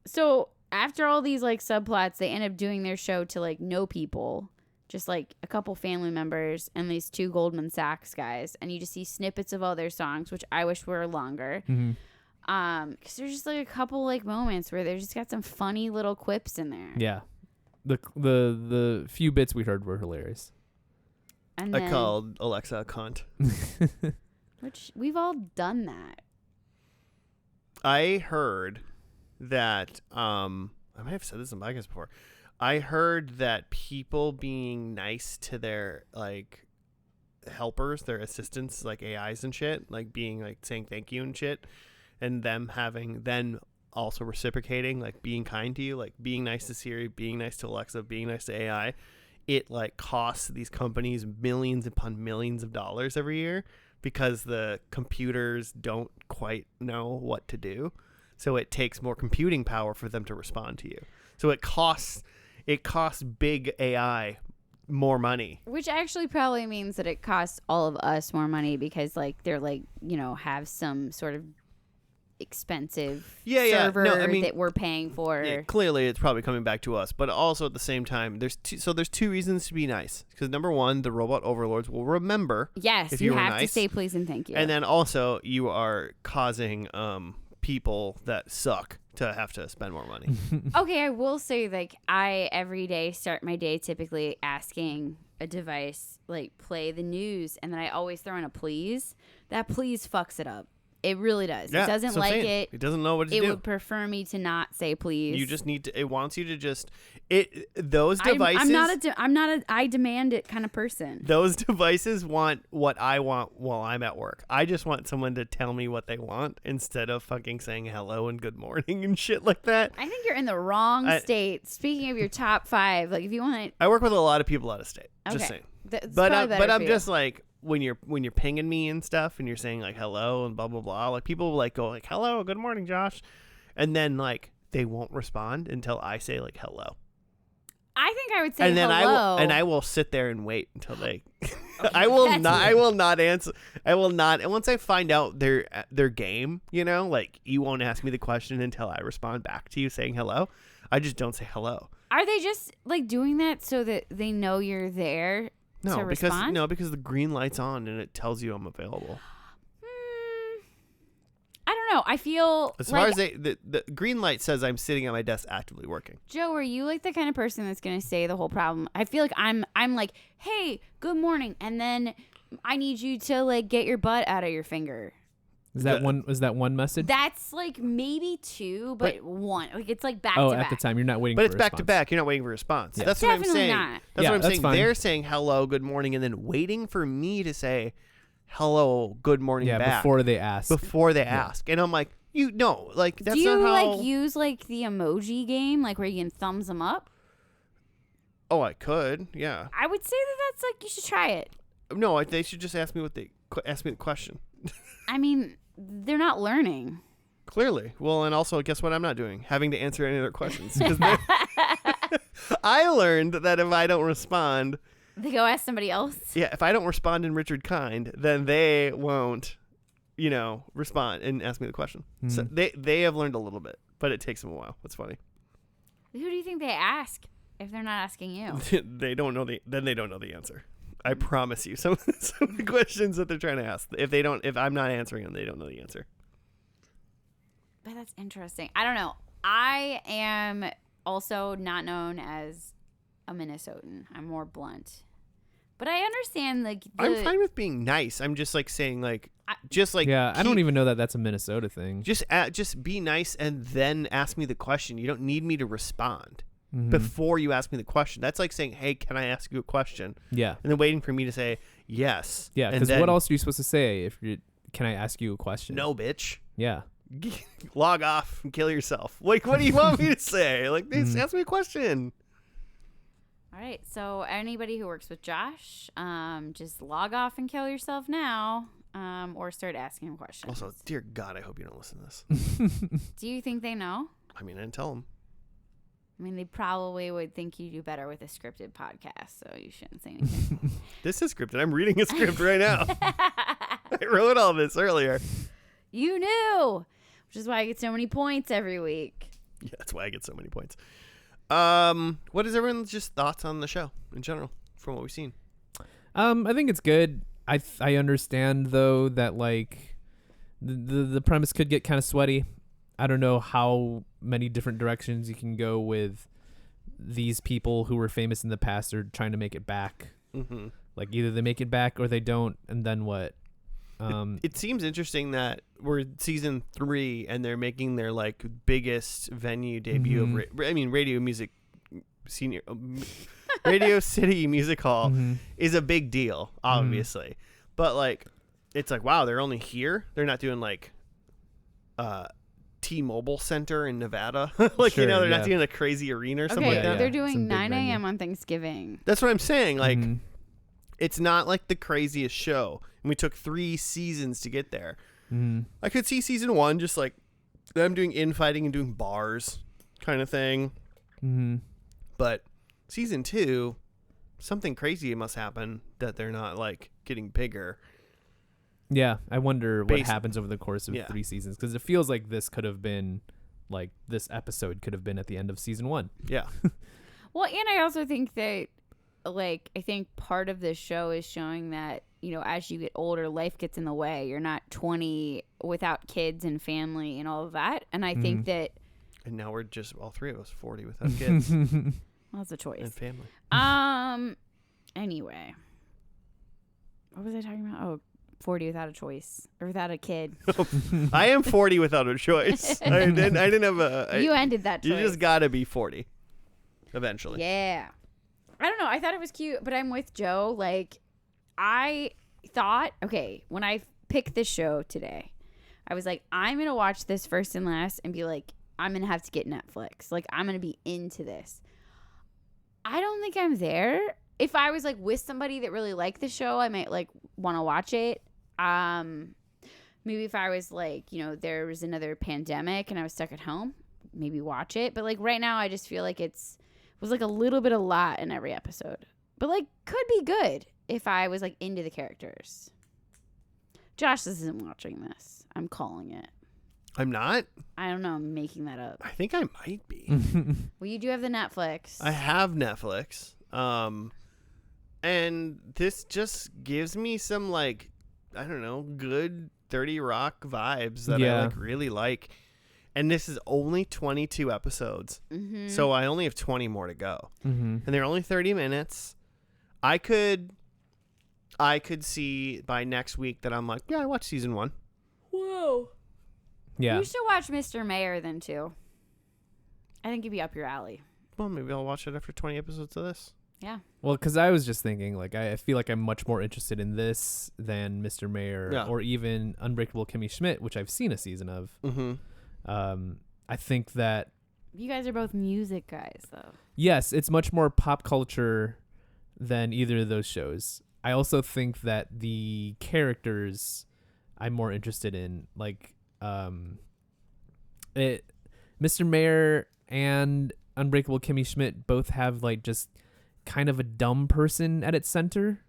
So after all these like subplots, they end up doing their show to like no people, just like a couple family members and these two Goldman Sachs guys, and you just see snippets of all their songs, which I wish were longer. Because there's just like a couple like moments where they just got some funny little quips in there. Yeah, the few bits we heard were hilarious. And I called Alexa a cunt. Which we've all done that. I heard that I might have said this in podcast before. I heard that people being nice to their like helpers, their assistants, like AIs and shit, like being like saying thank you and shit, and them having then also reciprocating, like being kind to you, like being nice to Siri, being nice to Alexa, being nice to AI, it like costs these companies millions upon millions of dollars every year because the computers don't quite know what to do. So it takes more computing power for them to respond to you. So it costs big AI more money. Which actually probably means that it costs all of us more money because like they're like, have some sort of expensive server that we're paying for. Yeah, clearly it's probably coming back to us, but also at the same time there's two reasons to be nice, because number one, the robot overlords will remember if you have to say please and thank you, and then also you are causing people that suck to have to spend more money. Okay, I will say like I every day start my day typically asking a device like play the news, and then I always throw in a please. That please fucks it up. It really does. Yeah, it doesn't like it. It doesn't know what to do. It would prefer me to not say please. You just need to. It wants you to just. Those devices. I'm not a I demand it kind of person. Those devices want what I want while I'm at work. I just want someone to tell me what they want instead of fucking saying hello and good morning and shit like that. I think you're in the wrong state. Speaking of your top 5, like if you want, I work with a lot of people out of state. Okay. Just saying. But I'm just like. When you're pinging me and stuff and you're saying like hello and blah blah blah, like people will like go like hello, good morning, Josh, and then like they won't respond until I say like hello. I think I would say and then hello. I will sit there and wait until they I will not answer. I will not. And once I find out their game, like you won't ask me the question until I respond back to you saying hello. I just don't say hello. Are they just like doing that so that they know you're there? No, because the green light's on and it tells you I'm available. I don't know. I feel as far as the green light says I'm sitting at my desk actively working. Joe, are you like the kind of person that's gonna say the whole problem? I feel like I'm like, hey, good morning, and then I need you to like get your butt out of your finger. Is that one message? That's like maybe 2, but one. Like it's like back to back. Oh, at the time you're not waiting. But for it's a back response. to back. You're not waiting for a response. Yeah. That's what I'm saying. Not. That's what I'm saying. Fine. They're saying hello, good morning, and then waiting for me to say hello, good morning back before they ask. And I'm like, like that's Do you not how. like use like the emoji game, like where you can thumbs them up? Oh, I could. Yeah. I would say that's like you should try it. No, they should just ask me ask me the question. I mean, they're not learning. Clearly. Well, and also, guess what I'm not doing? Having to answer any other questions. 'Cause I learned that if I don't respond, They go ask somebody else. yeah, if I don't respond in Richard Kind, then they won't, respond and ask me the question. So they have learned a little bit, but it takes them a while. That's funny. Who do you think they ask if they're not asking you? They don't know the answer. I promise you. Some of the questions that they're trying to ask, if I'm not answering them, they don't know the answer. But that's interesting. I don't know. I am also not known as a Minnesotan. I'm more blunt. But I understand, like, I'm fine with being nice. I'm just like saying, like, I don't even know that that's a Minnesota thing. Just be nice and then ask me the question. You don't need me to respond before you ask me the question. That's like saying, hey, can I ask you a question? Yeah. And then waiting for me to say yes. Yeah, because what else are you supposed to say can I ask you a question? No, bitch. Yeah. Log off and kill yourself. Like, what do you want me to say? Like, ask me a question. All right. So anybody who works with Josh, just log off and kill yourself now, or start asking him questions. Also, dear God, I hope you don't listen to this. Do you think they know? I mean, I didn't tell them. I mean, they probably would think you do better with a scripted podcast, so you shouldn't say anything. This is scripted. I'm reading a script right now. I wrote all this earlier. You knew, which is why I get so many points every week. Yeah, that's why I get so many points. What is everyone's just thoughts on the show in general from what we've seen? I think it's good. I understand though that like the premise could get kind of sweaty. I don't know how many different directions you can go with these people who were famous in the past are trying to make it back. Mm-hmm. Like either they make it back or they don't, and then what? It seems interesting that we're season 3 and they're making their like biggest venue debut of Radio City Music Hall is a big deal, obviously. But like, it's like, wow, they're only here. They're not doing like T-Mobile Center in Nevada. Like, sure, they're not doing a crazy arena or something like that. They're Some doing big 9 venue. a.m. on Thanksgiving. That's what I'm saying. Like, it's not like the craziest show. And we took 3 seasons to get there. I could see season 1 just like them doing infighting and doing bars kind of thing. But season 2, something crazy must happen that they're not like getting bigger. Yeah, I wonder what happens over the course of 3 seasons, because it feels like this episode could have been at the end of season 1. Yeah. Well, and I also think that, like, I think part of this show is showing that, as you get older, life gets in the way. You're not 20 without kids and family and all of that. And I think that... And now we're just, all 3 of us, 40 without kids. Well, that's a choice. And family. Anyway. What was I talking about? Oh, 40 without a choice. Or without a kid. I am 40 without a choice. I didn't have a... You ended that choice. You just gotta be 40. Eventually. Yeah. I don't know. I thought it was cute, but I'm with Joe. Like, I thought, okay, when I picked this show today, I was like, I'm going to watch this first and last and be like, I'm going to have to get Netflix. Like, I'm going to be into this. I don't think I'm there. If I was like with somebody that really liked the show, I might like want to watch it. Maybe if I was like, there was another pandemic and I was stuck at home, maybe watch it. But like right now, I just feel like it was like a little bit a lot in every episode, but like could be good if I was like into the characters. Josh isn't watching this. I'm calling it. I'm not? I don't know. I'm making that up. I think I might be. Well, you do have the Netflix. I have Netflix. And this just gives me some like, I don't know, good 30 Rock vibes that I like really like. And this is only 22 episodes. So I only have 20 more to go. And they're only 30 minutes. I could see by next week that I'm like, yeah, I watched season 1. Whoa. Yeah. You should watch Mr. Mayor then too. I think it'd be up your alley. Well, maybe I'll watch it after 20 episodes of this. Yeah. Well, because I was just thinking, like, I feel like I'm much more interested in this than Mr. Mayor or even Unbreakable Kimmy Schmidt, which I've seen a season of. I think that You guys are both music guys, though. Yes, it's much more pop culture than either of those shows. I also think that the characters I'm more interested in, like Mr. Mayor and Unbreakable Kimmy Schmidt both have like just kind of a dumb person at its center.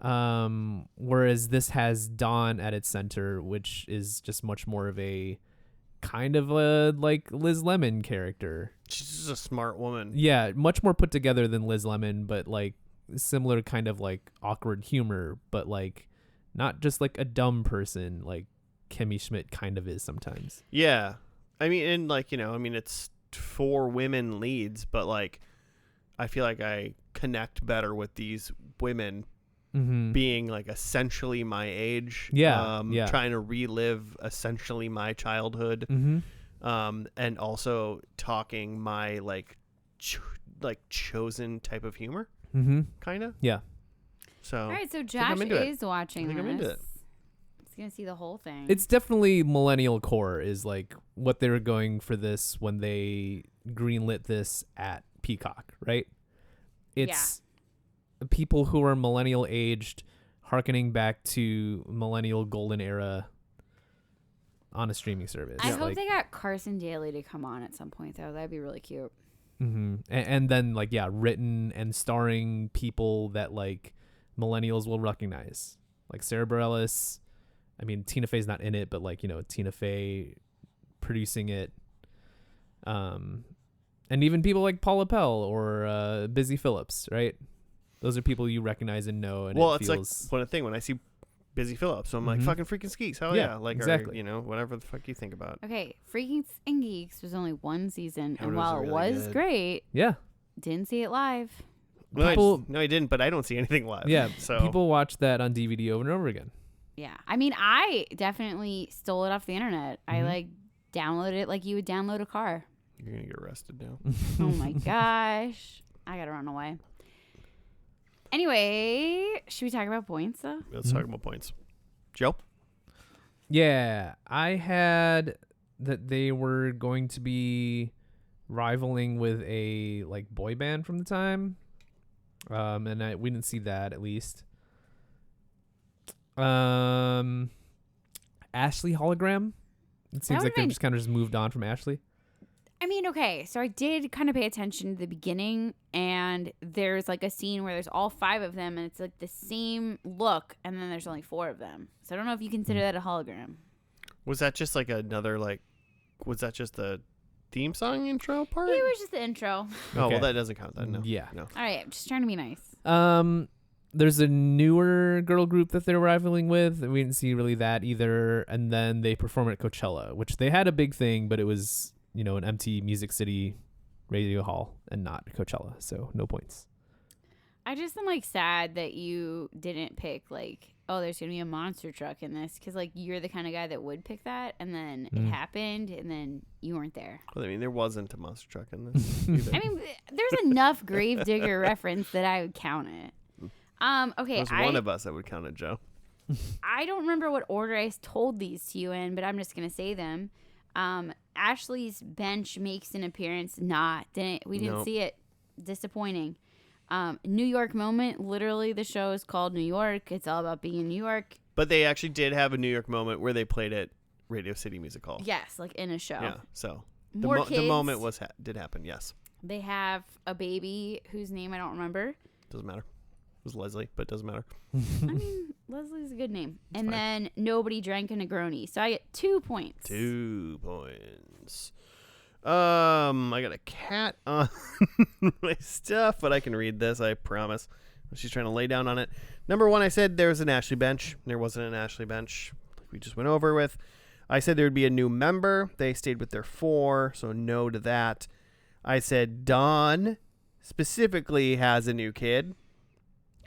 Whereas this has Dawn at its center, which is just much more of a kind of a like Liz Lemon character. She's just a smart woman. Yeah, much more put together than Liz Lemon, but like similar kind of like awkward humor, but like not just like a dumb person like Kimmy Schmidt kind of is sometimes. Yeah. I mean, and like, it's 4 women leads, but like I feel like I connect better with these women being like essentially my age. Yeah. Trying to relive essentially my childhood. And also talking my like chosen type of humor. Kind of. Yeah. So all right, so Josh is watching I think this. I'm into it. He's gonna see the whole thing. It's definitely millennial core is like what they were going for this when they greenlit this at Peacock, right? It's people who are millennial aged, hearkening back to millennial golden era on a streaming service. I hope they got Carson Daly to come on at some point, though. That'd be really cute. And then like written and starring people that like millennials will recognize, like Sarah Bareilles. I mean, Tina Fey's not in it, but like Tina Fey producing it. And even people like Paula Pell or Busy Phillips, right? Those are people you recognize and know. And it's like one thing when I see Busy Phillips, so I'm like fucking freaking Skeeks. Hell yeah. Like exactly. Or, whatever the fuck you think about. Okay, Freaking and Geeks was only 1 season, It and was while it really was good. great, Yeah. didn't see it live. No, I didn't, but I don't see anything live. Yeah. So People watch that on DVD over and over again. Yeah, I mean, I definitely stole it off the internet. I like downloaded it like you would download a car. You're gonna get arrested now. Oh my gosh, I gotta run away. Anyway, should we talk about points though? Let's talk about points. Joe? Yeah, I had that they were going to be rivaling with a like boy band from the time, and we didn't see that at least. Ashley Hologram. It seems like they just kind of just moved on from Ashley. I mean, okay, so I did kind of pay attention to the beginning, and there's like a scene where there's all 5 of them, and it's like the same look, and then there's only 4 of them. So I don't know if you consider that a hologram. Was that just like another like? Was that just the theme song intro part? It was just the intro. Oh Okay. well, that doesn't count then. No. Yeah. No. All right, I'm just trying to be nice. There's a newer girl group that they're rivaling with. We didn't see really that either. And then they perform at Coachella, which they had a big thing, but it was, an empty Music City radio hall and not Coachella. So no points. I just am like sad that you didn't pick like, oh, there's gonna be a monster truck in this, because like you're the kind of guy that would pick that, and then it happened, and then you weren't there. Well, I mean, there wasn't a monster truck in this. Either. I mean, there's enough Gravedigger reference that I would count it. Okay, There's one of us that would count it, Joe. I don't remember what order I told these to you in, but I'm just gonna say them. Ashley's bench makes an appearance. We didn't see it. Disappointing. New York moment. Literally, the show is called New York. It's all about being in New York. But they actually did have a New York moment where they played at Radio City Music Hall. Yes, like in a show. Yeah. So More kids. the moment did happen. Yes. They have a baby whose name I don't remember. Doesn't matter. It was Leslie, but it doesn't matter. I mean, Leslie's a good name. And then nobody drank a Negroni. So I get 2 points. 2 points. I got a cat on my stuff, but I can read this, I promise. She's trying to lay down on it. Number 1, I said there was an Ashley bench. There wasn't an Ashley bench, like we just went over with. I said there would be a new member. They stayed with their 4, so no to that. I said Dawn specifically has a new kid.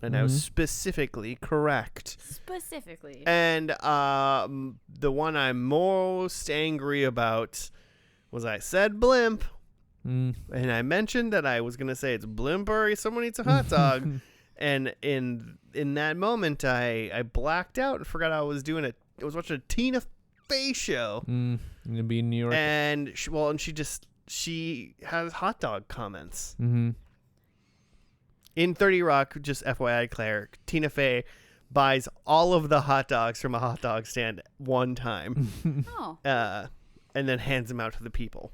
And I was specifically correct. Specifically. And the one I'm most angry about was I said blimp. And I mentioned that I was going to say it's blimp or someone eats a hot dog. And in that moment, I blacked out and forgot I was watching a Tina Fey show. Gonna be in New York. And she she has hot dog comments. Mm-hmm. In 30 Rock, just FYI, Claire, Tina Fey buys all of the hot dogs from a hot dog stand one time. Oh. And then hands them out to the people.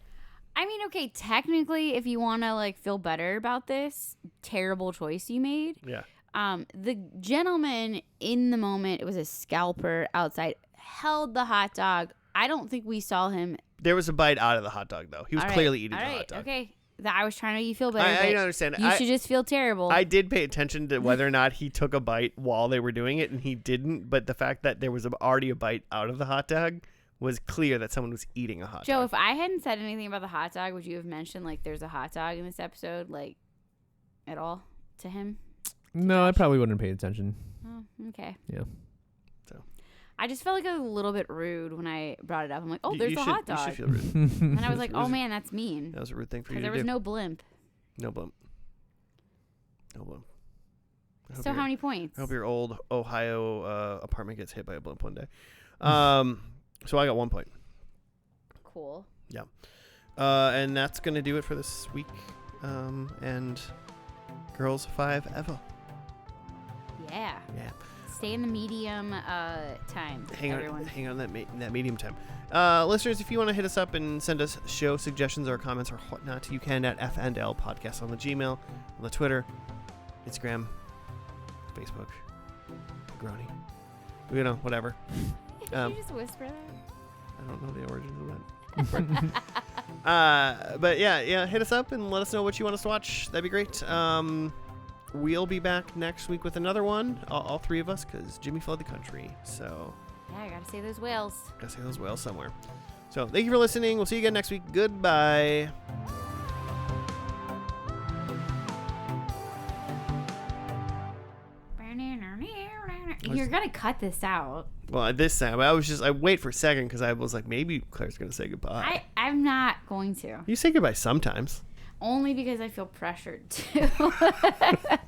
I mean, okay, technically, if you want to like feel better about this, terrible choice you made. Yeah. The gentleman in the moment, it was a scalper outside, held the hot dog. I don't think we saw him. There was a bite out of the hot dog, though. He was clearly eating the hot dog. Okay. I was trying to make you feel better. I understand. You should just feel terrible. I did pay attention to whether or not he took a bite while they were doing it, and he didn't. But the fact that there was already a bite out of the hot dog was clear that someone was eating a hot dog. Joe, if I hadn't said anything about the hot dog, would you have mentioned like there's a hot dog in this episode, like at all to him? No, I probably wouldn't pay attention. Oh, okay. Yeah. So I just felt like I was a little bit rude when I brought it up. I'm like, oh, there's you a should, hot dog. You should feel rude. And I was like, It was oh man, that's mean. That was a rude thing for you Because to there do. was no blimp. No blimp. No blimp. I hope So how your- many points? I hope your old Ohio apartment gets hit by a blimp one day. So I got 1 point. Cool. And that's going to do it for this week. And Girls5eva. Yeah. Yeah. Stay in the medium time, everyone. Hang on that medium time. Listeners, if you want to hit us up and send us show suggestions or comments or whatnot, you can at FNL Podcast on the Gmail, on the Twitter, Instagram, Facebook, Grony. You know, whatever. Did you just whisper that? I don't know the origins of that. But yeah, hit us up and let us know what you want us to watch. That'd be great. We'll be back next week with another one, all three of us, because Jimmy fled the country. So Yeah, I gotta say those whales. gotta say those whales somewhere. So thank you for listening. We'll see you again next week. Goodbye. You're gonna cut this out. Well, this time I wait for a second because I was like, maybe Claire's gonna say goodbye. I'm not going to. You say goodbye sometimes. Only because I feel pressured to.